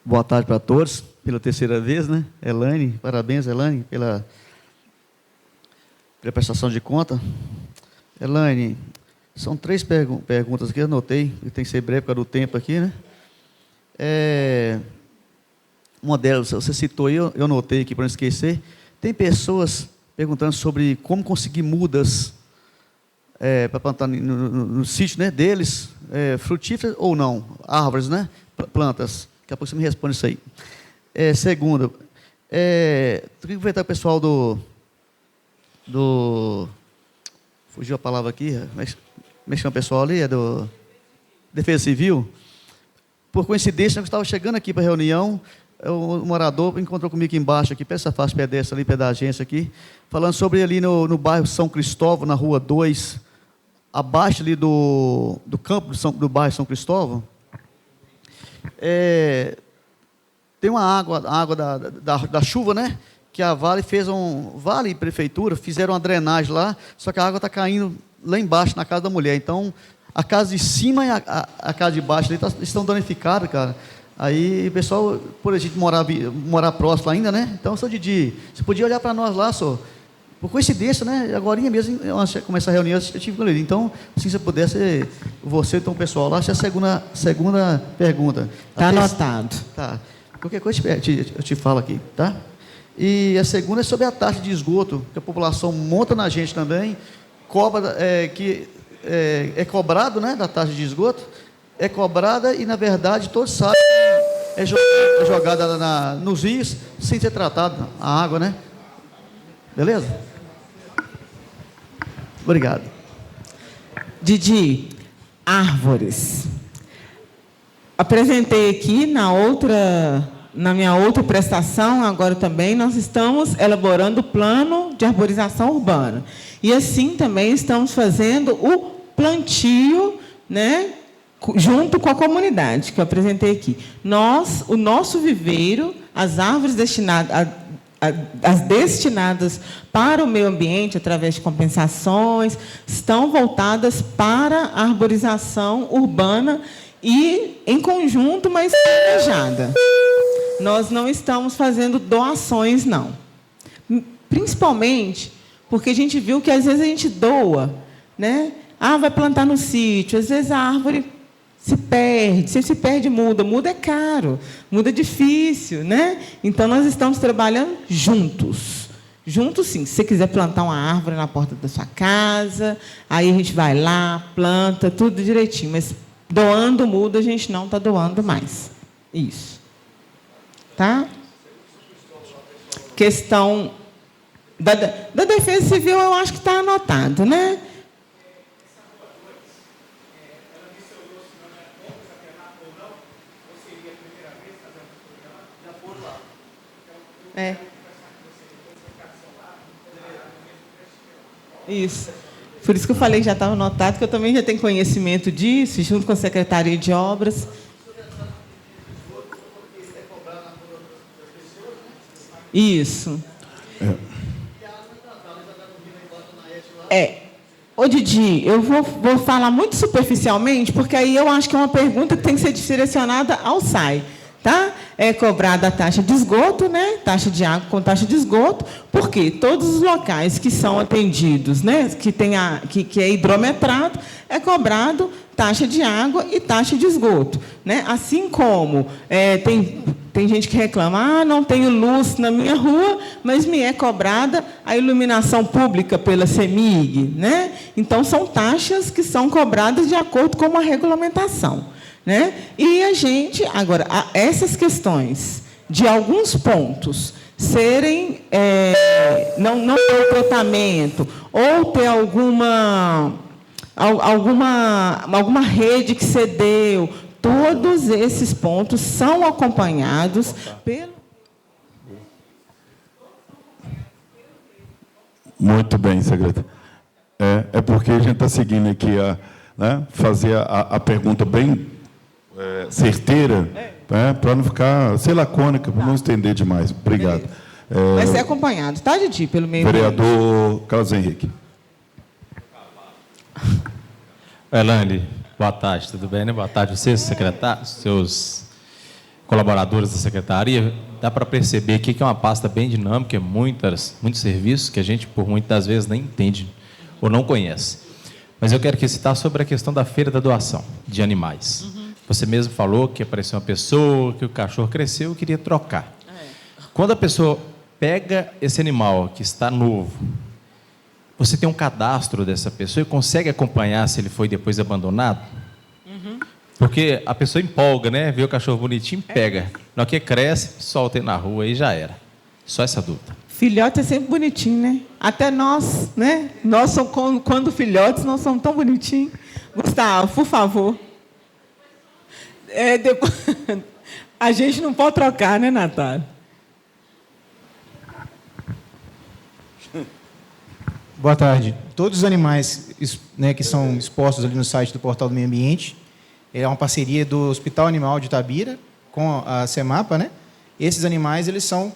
[SPEAKER 3] Boa tarde para todos, pela terceira vez, né? Elaine, parabéns, Elaine, pela prestação de conta. Elaine, são 3 perguntas que eu anotei, e tem que ser breve por causa do tempo aqui, né? Uma delas, você citou aí, eu anotei aqui para não esquecer. Tem pessoas perguntando sobre como conseguir mudas para plantar no sítio, né, deles, frutíferas ou não, árvores, né, plantas. Daqui a pouco você me responde isso aí. Segunda, tenho que aproveitar o pessoal fugiu a palavra aqui, mas chama o pessoal ali, do Defesa Civil. Por coincidência, eu estava chegando aqui para a reunião, o morador encontrou comigo aqui embaixo, aqui, perto dessa faixa pedestre ali, perto da agência aqui, falando sobre ali no bairro São Cristóvão, na rua 2, abaixo ali do campo do bairro São Cristóvão, tem uma água da chuva, né? Que a Vale Vale e Prefeitura fizeram uma drenagem lá, só que a água está caindo lá embaixo, na casa da mulher. Então, a casa de cima e a casa de baixo ali estão danificadas, cara. Aí, o pessoal, por a gente morar próximo ainda, né? Então, senhor Didi, você podia olhar para nós lá, senhor. Por coincidência, né? Agora mesmo, antes de começar a reunião, eu tive com ele. Então, se você pudesse, você então o pessoal lá, essa é a segunda pergunta.
[SPEAKER 2] Está anotado.
[SPEAKER 3] Tá. Qualquer coisa eu te falo aqui, tá? E a segunda é sobre a taxa de esgoto, que a população monta na gente também, cobra, que é cobrado, né, da taxa de esgoto, é cobrada e, na verdade, todos sabem que é jogada nos rios sem ser tratada a água, né? Beleza? Obrigado.
[SPEAKER 2] Didi, árvores. Apresentei aqui na minha outra prestação, agora também, nós estamos elaborando o plano de arborização urbana. E assim também estamos fazendo o plantio, né, junto com a comunidade, que eu apresentei aqui. O nosso viveiro, as árvores as destinadas para o meio ambiente, através de compensações, estão voltadas para a arborização urbana e em conjunto, mas planejada. Nós não estamos fazendo doações, não. Principalmente porque a gente viu que, às vezes, a gente doa, né? Vai plantar no sítio, às vezes a árvore se perde, se perde, muda é caro, muda é difícil, né? Então, nós estamos trabalhando juntos. Juntos, sim. Se você quiser plantar uma árvore na porta da sua casa, aí a gente vai lá, planta, tudo direitinho. Mas doando muda, a gente não está doando mais. Isso. Tá? Questão da Defesa Civil, eu acho que está anotado, né? Isso. Por isso que eu falei que já estava anotado, que eu também já tenho conhecimento disso, junto com a Secretaria de Obras. Isso. Ô, Didi, eu vou falar muito superficialmente, porque aí eu acho que é uma pergunta que tem que ser direcionada ao SAI. Tá? É cobrada a taxa de esgoto, né? Taxa de água com taxa de esgoto, porque todos os locais que são atendidos, né? Que é hidrometrado, é cobrado taxa de água e taxa de esgoto, né? Assim como tem gente que reclama, não tenho luz na minha rua, mas me é cobrada a iluminação pública pela CEMIG, né? Então são taxas que são cobradas de acordo com uma regulamentação. Né? E a gente, agora, essas questões de alguns pontos serem, não ter tratamento, ou ter alguma rede que cedeu, todos esses pontos são acompanhados pelo...
[SPEAKER 1] Muito bem, secretário. É porque a gente está seguindo aqui fazer a pergunta bem certeira, para não ficar, ser lacônica, para não estender demais. Obrigado.
[SPEAKER 2] Vai ser acompanhado, tá, Didi? Pelo meio
[SPEAKER 1] vereador Carlos Henrique.
[SPEAKER 4] Elaine, boa tarde, tudo bem, né? Boa tarde, vocês, secretários, seus colaboradores da secretaria. Dá para perceber aqui que é uma pasta bem dinâmica, muitos serviços que a gente, por muitas vezes, nem entende ou não conhece. Mas eu quero aqui citar sobre a questão da feira da doação de animais. Você mesmo falou que apareceu uma pessoa, que o cachorro cresceu e queria trocar. Quando a pessoa pega esse animal que está novo, você tem um cadastro dessa pessoa e consegue acompanhar se ele foi depois abandonado? Porque a pessoa empolga, né? Vê o cachorro bonitinho, pega. Na hora que cresce, solta ele na rua e já era. Só essa dúvida.
[SPEAKER 2] Filhote é sempre bonitinho, né? Até nós, né? Nós, quando filhotes, não somos tão bonitinhos. Gustavo, por favor. Depois... A gente não pode trocar, né, Natália?
[SPEAKER 5] Boa tarde. Todos os animais, né, que são expostos ali no site do Portal do Meio Ambiente, é uma parceria do Hospital Animal de Itabira com a CEMAPA, né? Esses animais, eles são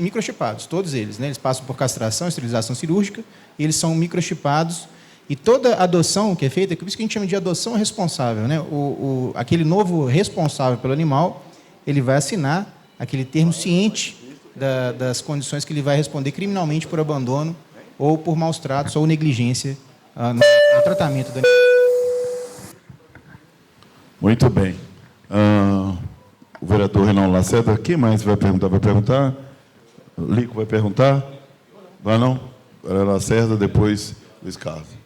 [SPEAKER 5] microchipados, todos eles, né? Eles passam por castração, esterilização cirúrgica, e eles são microchipados. E toda adoção que é feita, por isso que a gente chama de adoção responsável, né? Aquele novo responsável pelo animal, ele vai assinar aquele termo ciente das condições que ele vai responder criminalmente por abandono ou por maus tratos ou negligência no tratamento do animal.
[SPEAKER 1] Muito bem. O vereador Reinaldo Lacerda, quem mais vai perguntar? Vai perguntar? Lico vai perguntar? Vai não? Vereador Lacerda, depois Luiz Carlos.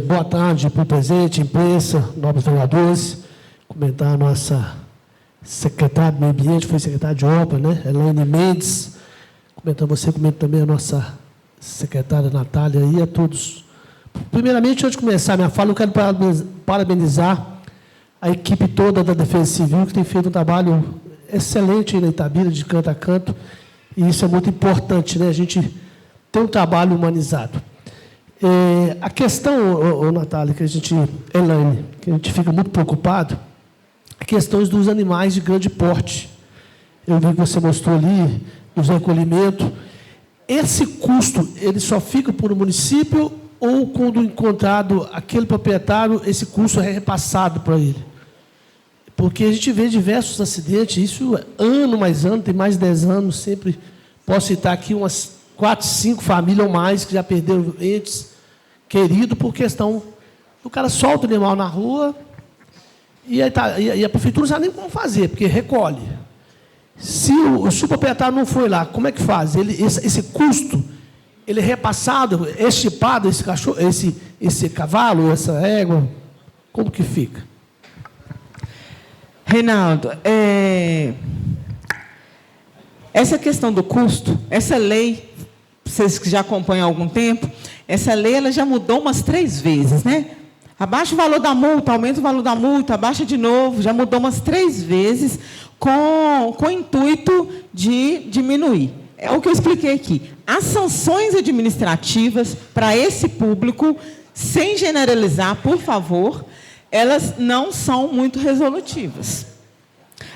[SPEAKER 6] Boa tarde para o presidente, imprensa, nobres vereadores. Comentar a nossa secretária do Meio Ambiente, foi secretária de obra, né? Elaine Mendes. Comentar você, comenta também a nossa secretária Natália e a todos. Primeiramente, antes de começar a minha fala, eu quero parabenizar a equipe toda da Defesa Civil, que tem feito um trabalho excelente na Itabira, de canto a canto, e isso é muito importante, né? A gente tem um trabalho humanizado. A questão, Natália, Elaine, que a gente fica muito preocupado, é questões dos animais de grande porte. Eu vi que você mostrou ali, nos recolhimentos. Esse custo, ele só fica para o município ou, quando encontrado aquele proprietário, esse custo é repassado para ele? Porque a gente vê diversos acidentes, isso ano mais ano, tem mais de 10 anos, sempre posso citar aqui umas 4, 5 famílias ou mais que já perderam entes queridos por questão do cara solta o animal na rua e a prefeitura não sabe nem como fazer, porque recolhe. Se o proprietário não foi lá, como é que faz? Esse custo, ele é repassado, é estipado, esse cachorro, esse cavalo, essa égua, como que fica?
[SPEAKER 2] Reinaldo, essa questão do custo, essa lei, vocês que já acompanham há algum tempo, essa lei ela já mudou umas 3 vezes, né? Abaixa o valor da multa, aumenta o valor da multa, abaixa de novo, já mudou umas 3 vezes com o intuito de diminuir. é o que eu expliquei aqui. As sanções administrativas para esse público, sem generalizar, por favor, elas não são muito resolutivas.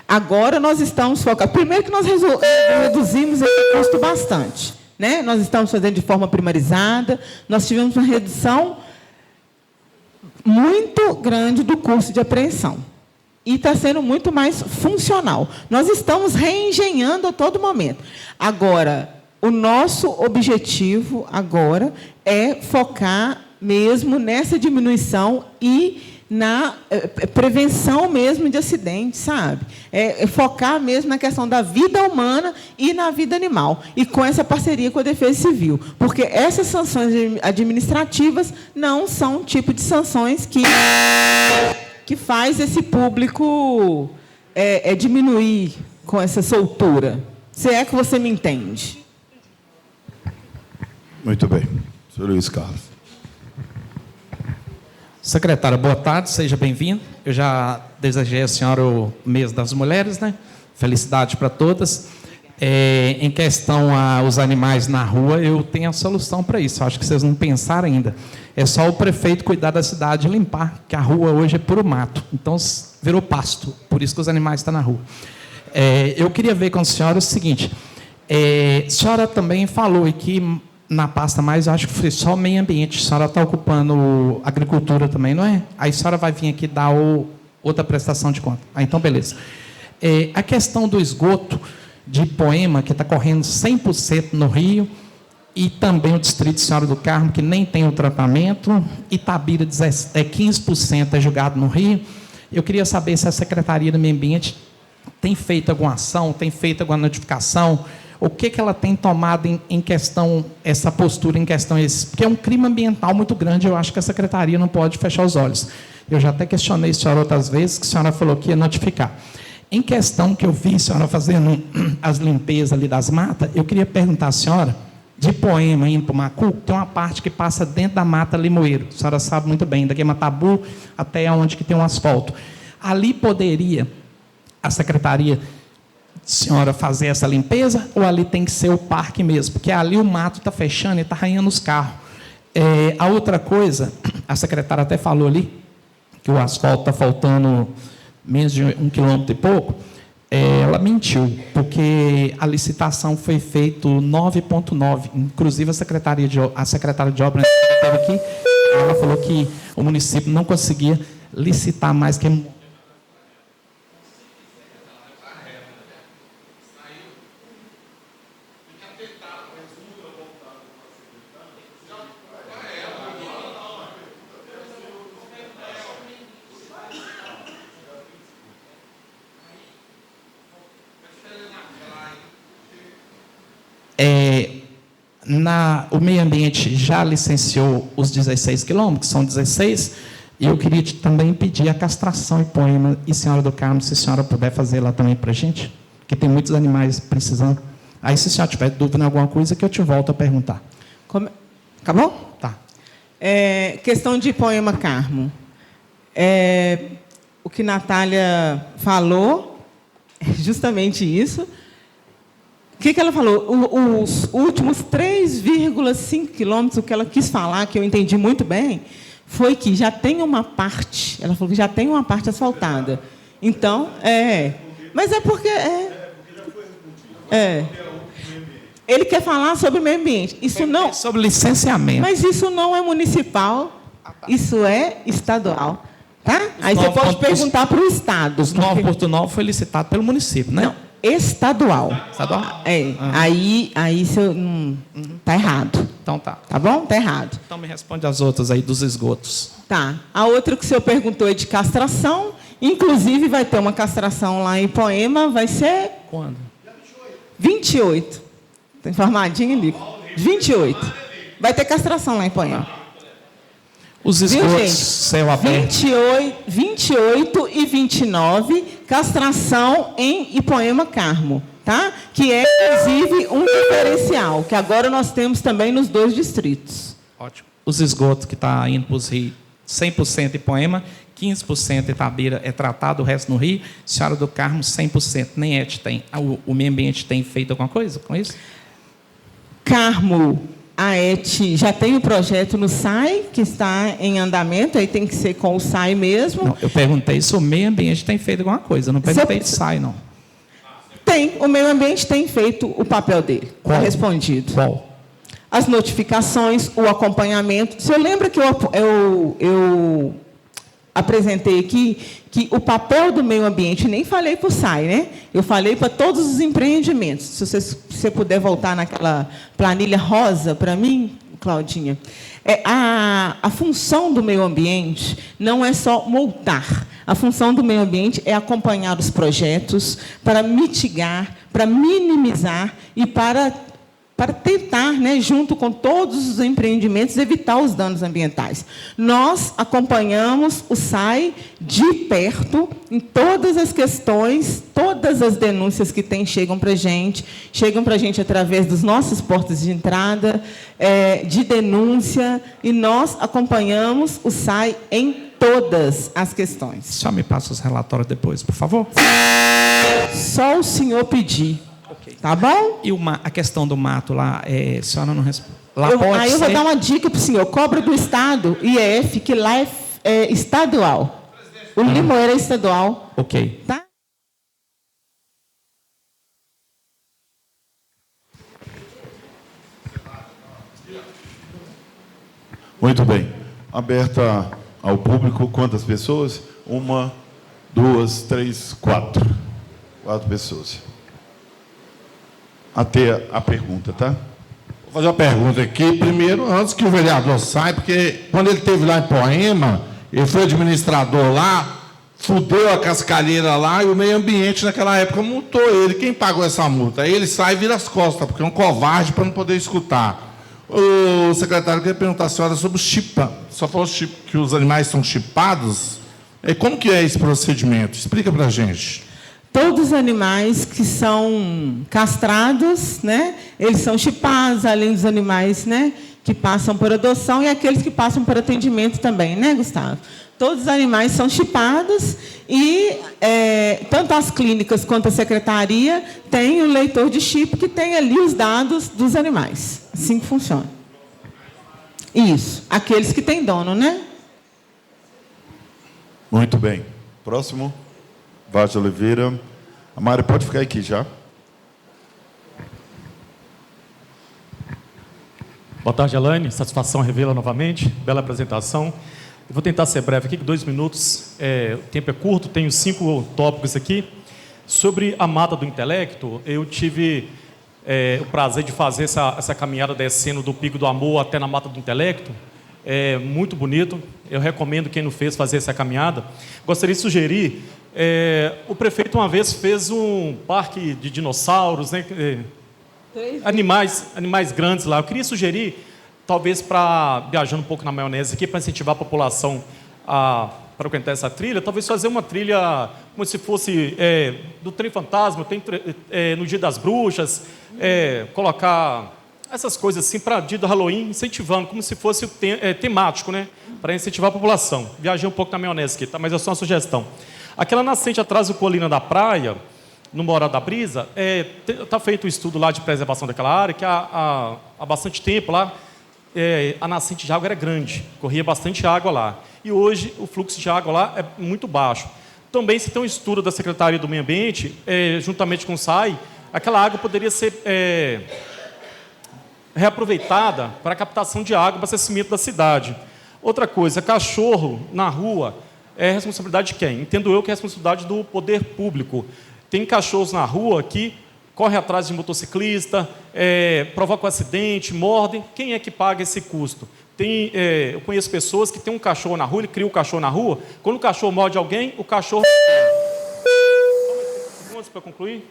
[SPEAKER 2] Agora nós estamos focados. Primeiro que nós reduzimos esse custo bastante, né? Nós estamos fazendo de forma primarizada, nós tivemos uma redução muito grande do custo de apreensão. E está sendo muito mais funcional. Nós estamos reengenhando a todo momento. Agora, o nosso objetivo agora é focar mesmo nessa diminuição e na prevenção mesmo de acidentes, sabe? É focar mesmo na questão da vida humana e na vida animal. E com essa parceria com a Defesa Civil. Porque essas sanções administrativas não são um tipo de sanções que faz esse público diminuir com essa soltura. Se é que você me entende.
[SPEAKER 1] Muito bem. Senhor Luiz Carlos.
[SPEAKER 7] Secretária, boa tarde, seja bem-vindo. Eu já desejei à senhora o mês das mulheres, né? Felicidade para todas. Em questão aos animais na rua, eu tenho a solução para isso. Eu acho que vocês não pensaram ainda. É só o prefeito cuidar da cidade e limpar, que a rua hoje é puro mato. Então, virou pasto. Por isso que os animais estão na rua. Eu queria ver com a senhora o seguinte. A senhora também falou aqui na pasta mais, eu acho que foi só meio ambiente. A senhora está ocupando agricultura também, não é? Aí a senhora vai vir aqui dar outra prestação de conta. Então, beleza. A questão do esgoto de Ipoema, que está correndo 100% no Rio, e também o Distrito de Senhora do Carmo, que nem tem o tratamento, Itabira 15% é julgado no Rio. Eu queria saber se a Secretaria do Meio Ambiente tem feito alguma ação, tem feito alguma notificação, o que ela tem tomado em questão, essa postura em questão, porque é um crime ambiental muito grande, eu acho que a Secretaria não pode fechar os olhos. Eu já até questionei a senhora outras vezes, que a senhora falou que ia notificar. Em questão que eu vi a senhora fazendo as limpezas ali das matas, eu queria perguntar à senhora, de Ipoema indo para o Macu, tem uma parte que passa dentro da mata Limoeiro, a senhora sabe muito bem, daqui a Matabu até onde que tem um asfalto. Ali poderia a Secretaria, senhora, fazer essa limpeza, ou ali tem que ser o parque mesmo? Porque ali o mato está fechando e está arranhando os carros. A outra coisa, a secretária até falou ali, que o asfalto está faltando menos de 1 quilômetro e pouco, ela mentiu, porque a licitação foi feita 9,9. Inclusive, a secretária de obras esteve aqui, ela falou que o município não conseguia licitar mais que... O meio ambiente já licenciou os 16 quilômetros, são 16, e eu queria também pedir a castração em Ipoema, e Senhora do Carmo, se a senhora puder fazer lá também para a gente, que tem muitos animais precisando. Aí, se a senhora tiver dúvida em alguma coisa, que eu te volto a perguntar.
[SPEAKER 2] Acabou?
[SPEAKER 7] Tá.
[SPEAKER 2] Questão de Ipoema Carmo. O que Natália falou é justamente isso. O que ela falou? Os últimos 3,5 quilômetros, o que ela quis falar, que eu entendi muito bem, foi que já tem uma parte, ela falou que já tem uma parte asfaltada. Então, mas é porque... Ele quer falar sobre o meio ambiente. Isso não...
[SPEAKER 7] Sobre licenciamento.
[SPEAKER 2] Mas isso não é municipal, isso é estadual. Tá? Aí você pode perguntar para o Estado.
[SPEAKER 7] Os 9,9 foi licitado pelo município, né?
[SPEAKER 2] Não. Estadual.
[SPEAKER 7] Estadual?
[SPEAKER 2] Aí está errado.
[SPEAKER 7] Então tá.
[SPEAKER 2] Tá bom? Está errado.
[SPEAKER 7] Então me responde as outras aí dos esgotos.
[SPEAKER 2] Tá. A outra que o senhor perguntou é de castração. Inclusive vai ter uma castração lá em Ipoema. Vai ser...
[SPEAKER 7] Quando? 28.
[SPEAKER 2] Está informadinho ali. 28. Vai ter castração lá em Ipoema.
[SPEAKER 7] Os esgotos, céu aberto.
[SPEAKER 2] 28 e 29, castração em Ipoema Carmo, tá? Que é, inclusive, um diferencial, que agora nós temos também nos 2 distritos.
[SPEAKER 7] Ótimo. Os esgotos que estão indo para os rios, 100% Ipoema, 15% Itabira é tratado, o resto no Rio. Senhora do Carmo, 100%, nem ET tem. O meio ambiente tem feito alguma coisa com isso?
[SPEAKER 2] Carmo, a ET já tem o projeto no SAI, que está em andamento, aí tem que ser com o SAI mesmo.
[SPEAKER 7] Não, eu perguntei se o meio ambiente tem feito alguma coisa, não perguntei se sai, não.
[SPEAKER 2] Tem, o meio ambiente tem feito o papel dele, está respondido.
[SPEAKER 7] Qual?
[SPEAKER 2] As notificações, o acompanhamento. O senhor lembra que eu apresentei aqui que o papel do meio ambiente, nem falei para o SAI, né? Eu falei para todos os empreendimentos. Se você puder voltar naquela planilha rosa para mim, Claudinha. A função do meio ambiente não é só multar. A função do meio ambiente é acompanhar os projetos para mitigar, para minimizar e para tentar, né, junto com todos os empreendimentos, evitar os danos ambientais. Nós acompanhamos o SAI de perto em todas as questões, todas as denúncias que tem chegam para a gente através dos nossos portos de entrada, de denúncia, e nós acompanhamos o SAI em todas as questões.
[SPEAKER 7] Só me passa os relatórios depois, por favor.
[SPEAKER 2] Só o senhor pedir. Tá bom?
[SPEAKER 7] E a questão do mato lá, a senhora não responde.
[SPEAKER 2] Aí eu vou dar uma dica para o senhor. Cobra do Estado, IEF, que lá é estadual. O Limoeiro é estadual.
[SPEAKER 7] Ok.
[SPEAKER 2] Tá?
[SPEAKER 1] Muito bem. Aberta ao público, quantas pessoas? 1, 2, 3, 4. 4 pessoas. Até a pergunta, tá?
[SPEAKER 8] Vou fazer uma pergunta aqui. Primeiro, antes que o vereador saia, porque quando ele esteve lá em Poema, ele foi administrador lá, fudeu a cascalheira lá e o meio ambiente naquela época multou ele. Quem pagou essa multa? Aí ele sai e vira as costas, porque é um covarde para não poder escutar. O secretário queria perguntar à senhora sobre o chipa. Só falou que os animais são chipados. Como que é esse procedimento? Explica para a gente.
[SPEAKER 2] Todos os animais que são castrados, né, eles são chipados, além dos animais, né, que passam por adoção e aqueles que passam por atendimento também, né, Gustavo? Todos os animais são chipados e tanto as clínicas quanto a secretaria tem o leitor de chip que tem ali os dados dos animais. Assim que funciona. Isso. Aqueles que têm dono, né?
[SPEAKER 1] Muito bem. Próximo. Vaz de Oliveira. A Mari, pode ficar aqui já.
[SPEAKER 9] Boa tarde, Elaine. Satisfação revê-la novamente. Bela apresentação. Eu vou tentar ser breve aqui, 2 minutos. O tempo é curto, tenho 5 tópicos aqui. Sobre a Mata do Intelecto, eu tive o prazer de fazer essa caminhada descendo do Pico do Amor até na Mata do Intelecto. É muito bonito. Eu recomendo quem não fez fazer essa caminhada. Gostaria de sugerir... o prefeito uma vez fez um parque de dinossauros, né? Animais grandes lá. Eu queria sugerir, talvez viajando um pouco na maionese aqui, para incentivar a população a frequentar essa trilha, talvez fazer uma trilha como se fosse do Trem Fantasma, no Dia das Bruxas, colocar essas coisas assim para dia do Halloween, incentivando, como se fosse temático, né? Para incentivar a população. Viajei um pouco na maionese aqui, tá? Mas é só uma sugestão. Aquela nascente atrás do Colina da Praia, no Morada da Brisa, está feito um estudo lá de preservação daquela área, que há bastante tempo lá, a nascente de água era grande, corria bastante água lá. E hoje o fluxo de água lá é muito baixo. Também se tem um estudo da Secretaria do Meio Ambiente, juntamente com o SAI, aquela água poderia ser reaproveitada para a captação de água, abastecimento da cidade. Outra coisa, cachorro na rua, é responsabilidade de quem? Entendo eu que é responsabilidade do poder público. Tem cachorros na rua que correm atrás de motociclista, provocam acidente, mordem. Quem é que paga esse custo? Eu conheço pessoas que têm um cachorro na rua, ele cria um cachorro na rua, quando o cachorro morde alguém, o cachorro... Para concluir?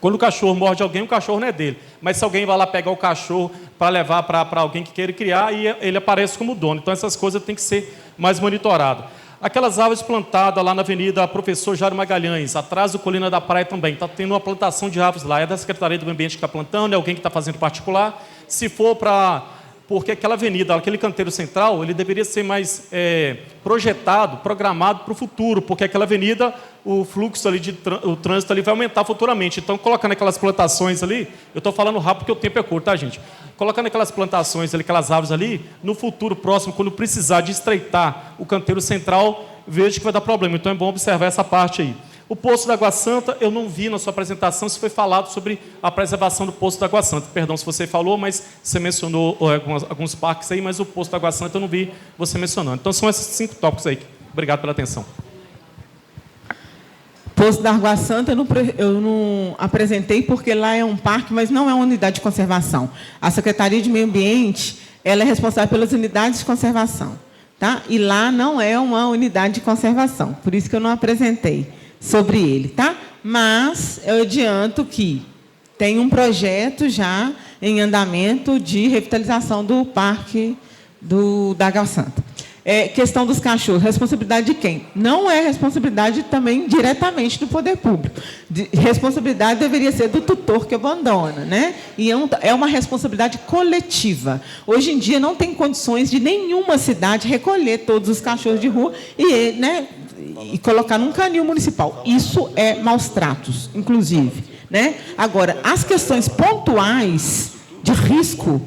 [SPEAKER 9] Quando o cachorro morde alguém, o cachorro não é dele. Mas se alguém vai lá pegar o cachorro para levar para alguém que queira criar, aí ele aparece como dono. Então, essas coisas têm que ser mais monitoradas. Aquelas árvores plantadas lá na Avenida Professor Jairo Magalhães, atrás do Colina da Praia também, está tendo uma plantação de árvores lá. É da Secretaria do Meio Ambiente que está plantando, é alguém que está fazendo particular. Se for para porque aquela avenida, aquele canteiro central, ele deveria ser mais projetado, programado para o futuro, porque aquela avenida, o fluxo ali o trânsito ali vai aumentar futuramente. Então, colocando aquelas plantações ali, eu estou falando rápido porque o tempo é curto, tá, gente? Colocando aquelas plantações ali, aquelas árvores ali, no futuro próximo, quando precisar de estreitar o canteiro central, vejo que vai dar problema. Então, é bom observar essa parte aí. O Poço da Água Santa, eu não vi na sua apresentação se foi falado sobre a preservação do Poço da Água Santa. Perdão se você falou, mas você mencionou alguns parques aí, mas o Poço da Água Santa eu não vi você mencionando. Então, são esses 5 tópicos aí. Obrigado pela atenção.
[SPEAKER 2] Poço da Água Santa eu não apresentei porque lá é um parque, mas não é uma unidade de conservação. A Secretaria de Meio Ambiente, ela é responsável pelas unidades de conservação, tá? E lá não é uma unidade de conservação, por isso que eu não apresentei sobre ele, tá? Mas eu adianto que tem um projeto já em andamento de revitalização do Parque da Água Santa. Questão dos cachorros, responsabilidade de quem? Não é responsabilidade também diretamente do poder público. Responsabilidade deveria ser do tutor que abandona, né? E é uma responsabilidade coletiva. Hoje em dia não tem condições de nenhuma cidade recolher todos os cachorros de rua e colocar num canil municipal. Isso é maus tratos, inclusive, né? Agora, as questões pontuais de risco,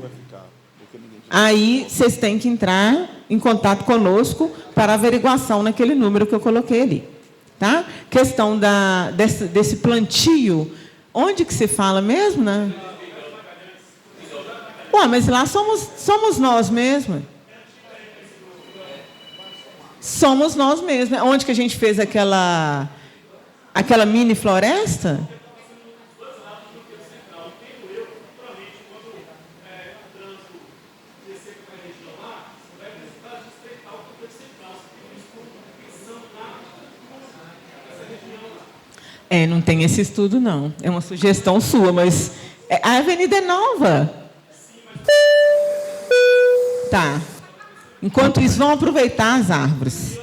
[SPEAKER 2] aí vocês têm que entrar em contato conosco para averiguação naquele número que eu coloquei ali, tá? Questão desse plantio, onde que se fala mesmo, né? Ué, mas lá somos nós mesmos. Somos nós mesmos. Onde que a gente fez aquela mini floresta? Não tem esse estudo, não. É uma sugestão sua, mas a avenida é nova. Tá. Enquanto isso, vão aproveitar as árvores.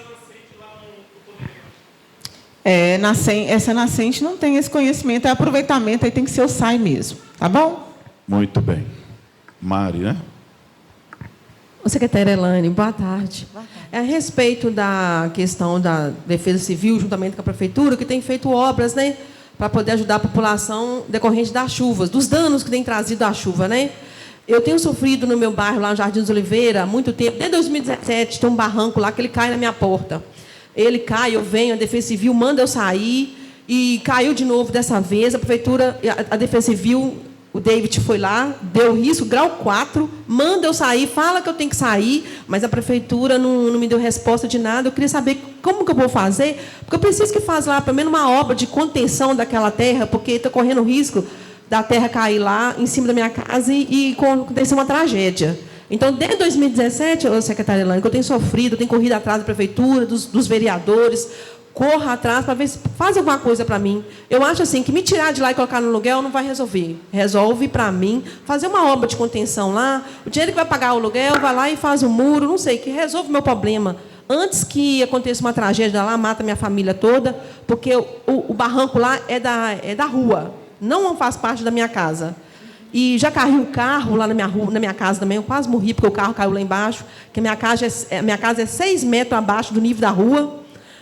[SPEAKER 2] Essa nascente não tem esse conhecimento, é aproveitamento, aí tem que ser o SAI mesmo. Tá bom?
[SPEAKER 1] Muito bem. Mari, né?
[SPEAKER 10] Ô, secretária Elane, boa tarde. A respeito da questão da Defesa Civil, juntamente com a Prefeitura, que tem feito obras, né, para poder ajudar a população decorrente das chuvas, dos danos que tem trazido a chuva, né? Eu tenho sofrido no meu bairro, lá no Jardim dos Oliveira, há muito tempo, desde 2017, tem um barranco lá que ele cai na minha porta. Ele cai, eu venho, a Defesa Civil manda eu sair, e caiu de novo dessa vez, a Prefeitura, a Defesa Civil... O David foi lá, deu risco, grau 4, manda eu sair, fala que eu tenho que sair, mas a Prefeitura não me deu resposta de nada. Eu queria saber como que eu vou fazer, porque eu preciso que faça lá, pelo menos, uma obra de contenção daquela terra, porque está correndo risco da terra cair lá, em cima da minha casa, e acontecer uma tragédia. Então, desde 2017, secretária Elane, que eu tenho sofrido, eu tenho corrido atrás da Prefeitura, dos vereadores, corra atrás para ver se faz alguma coisa para mim. Eu acho assim que me tirar de lá e colocar no aluguel não vai resolver. Resolve para mim fazer uma obra de contenção lá. O dinheiro que vai pagar o aluguel vai lá e faz um muro, não sei, que resolve o meu problema. Antes que aconteça uma tragédia lá, mata minha família toda, porque o barranco lá é da rua, não faz parte da minha casa. E já caiu o carro lá na minha casa também, eu quase morri porque o carro caiu lá embaixo, que a minha casa é 6 metros abaixo do nível da rua.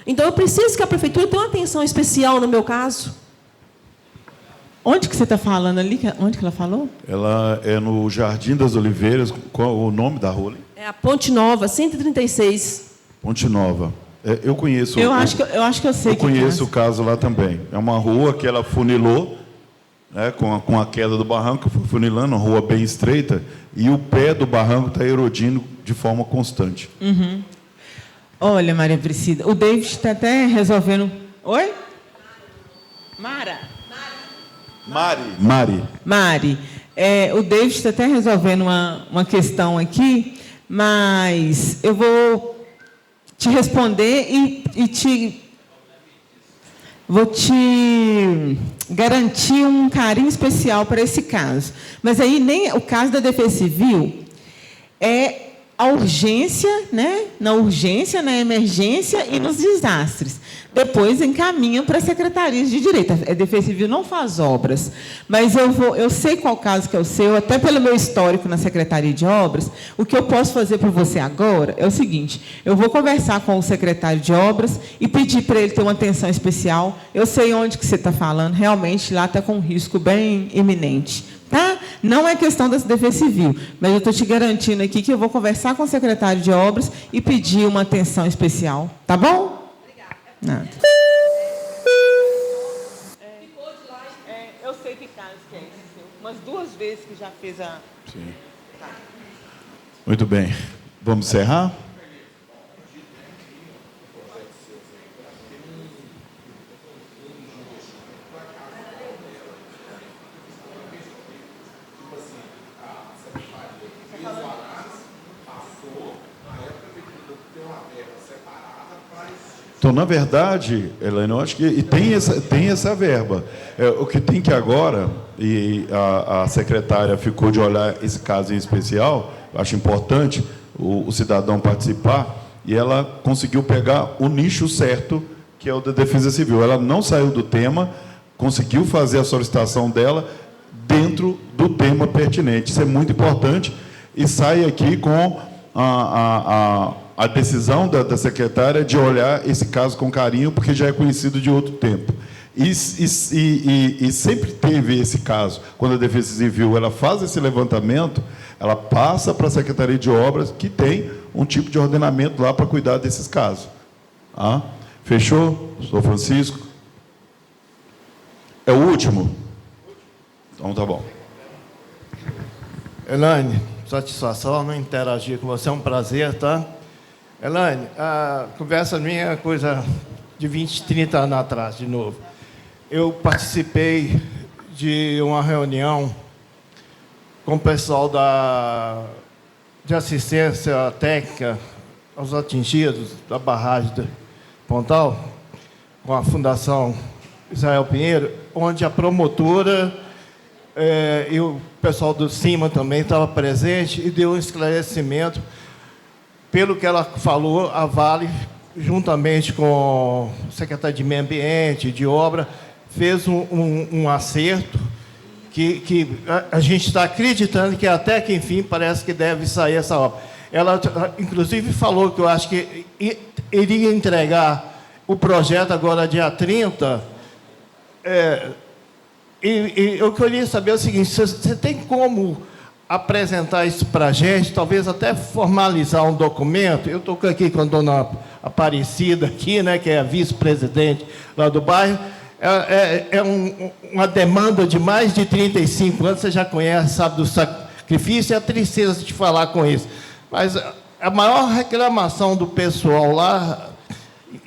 [SPEAKER 10] Então, eu preciso que a Prefeitura tenha uma atenção especial no meu caso.
[SPEAKER 2] Onde que você está falando ali? Onde que ela falou?
[SPEAKER 1] Ela é no Jardim das Oliveiras. Qual o nome da rua?
[SPEAKER 10] É a Ponte Nova, 136.
[SPEAKER 1] Ponte Nova. Eu conheço.
[SPEAKER 2] Eu acho que eu sei.
[SPEAKER 1] Eu conheço o caso lá também. É uma rua que ela funilou, né, com a queda do barranco, foi funilando, uma rua bem estreita, e o pé do barranco está erodindo de forma constante.
[SPEAKER 2] Uhum. Olha, Maria Priscila, o David está até resolvendo... Oi? Mari. O David está até resolvendo uma questão aqui, mas eu vou te responder e vou te garantir um carinho especial para esse caso. Mas aí nem o caso da Defesa Civil é... a urgência, né? Na urgência, na emergência e nos desastres. depois encaminham para as secretarias de direito. A Defesa Civil não faz obras, mas eu sei qual caso que é o seu, até pelo meu histórico na Secretaria de Obras. O que eu posso fazer por você agora é o seguinte: eu vou conversar com o secretário de Obras e pedir para ele ter uma atenção especial. Eu sei onde que você está falando, realmente lá está com um risco bem iminente. Tá? Não é questão da Defesa Civil, mas eu estou te garantindo aqui que eu vou conversar com o secretário de Obras e pedir uma atenção especial. Tá bom? Nada. Eu sei que caso que é esse, umas 2 vezes que já fez a...
[SPEAKER 1] Sim. Tá. Muito bem. Vamos encerrar? Então, na verdade, Elaine, eu acho que tem essa verba. O que tem que agora, e a secretária ficou de olhar esse caso em especial, eu acho importante o cidadão participar, e ela conseguiu pegar o nicho certo, que é o da Defesa Civil. Ela não saiu do tema, conseguiu fazer a solicitação dela dentro do tema pertinente. Isso é muito importante, e sai aqui com a decisão da secretária de olhar esse caso com carinho, porque já é conhecido de outro tempo. E sempre teve esse caso. Quando a Defesa Civil ela faz esse levantamento, ela passa para a Secretaria de Obras, que tem um tipo de ordenamento lá para cuidar desses casos. Ah, fechou? Sou Francisco. É o último? Então, tá bom.
[SPEAKER 11] Elaine, satisfação em interagir com você, é um prazer, tá? Elaine, a conversa minha é coisa de 20, 30 anos atrás, de novo. Eu participei de uma reunião com o pessoal de assistência técnica aos atingidos da barragem de Pontal, com a Fundação Israel Pinheiro, onde a promotora e o pessoal do CIMA também estava presente e deu um esclarecimento. Pelo que ela falou, a Vale, juntamente com o secretário de Meio Ambiente, de Obra, fez um acerto que a gente está acreditando que até que, enfim, parece que deve sair essa obra. Ela, inclusive, falou que eu acho que iria entregar o projeto agora dia 30. E eu queria saber o seguinte: você tem como apresentar isso para a gente, talvez até formalizar um documento? Eu estou aqui com a dona Aparecida, aqui, né, que é a vice-presidente lá do bairro. Uma demanda de mais de 35 anos, você já conhece, sabe do sacrifício, é a tristeza de falar com isso. Mas a maior reclamação do pessoal lá,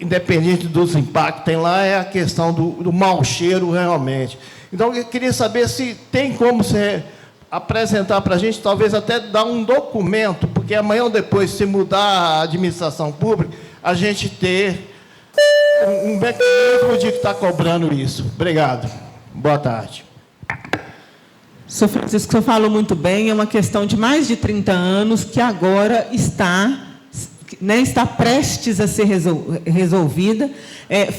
[SPEAKER 11] independente dos impactos que tem lá, é a questão do mau cheiro realmente. Então, eu queria saber se tem como você apresentar para a gente, talvez até dar um documento, porque amanhã ou depois, se mudar a administração pública, a gente ter um mecanismo de estar cobrando isso. Obrigado. Boa tarde.
[SPEAKER 2] Sr. Francisco, o senhor falou muito bem, é uma questão de mais de 30 anos que agora está prestes a ser resolvida.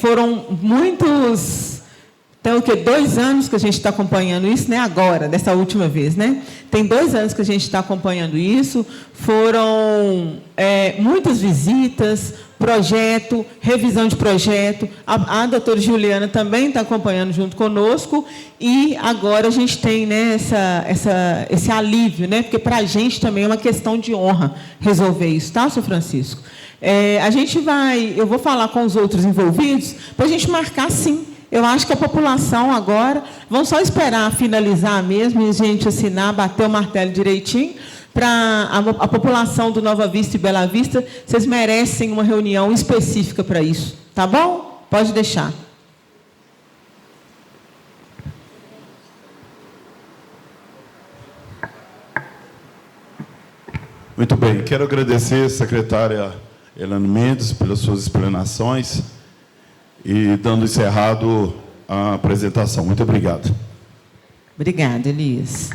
[SPEAKER 2] Foram muitos... Então, 2 anos que a gente está acompanhando isso, né? Agora, dessa última vez, né? Tem 2 anos que a gente está acompanhando isso. Foram muitas visitas, projeto, revisão de projeto. A doutora Juliana também está acompanhando junto conosco. E agora a gente tem, né, esse alívio, né? Porque para a gente também é uma questão de honra resolver isso, tá, Sr. Francisco? Eu vou falar com os outros envolvidos para a gente marcar, sim. Eu acho que a população agora, vão só esperar finalizar mesmo, e a gente assinar, bater o martelo direitinho, para a população do Nova Vista e Bela Vista, vocês merecem uma reunião específica para isso. Tá bom? Pode deixar.
[SPEAKER 1] Muito bem. Quero agradecer a secretária Elaine Mendes pelas suas explanações. E dando encerrado a apresentação. Muito obrigado.
[SPEAKER 2] Obrigada, Elias.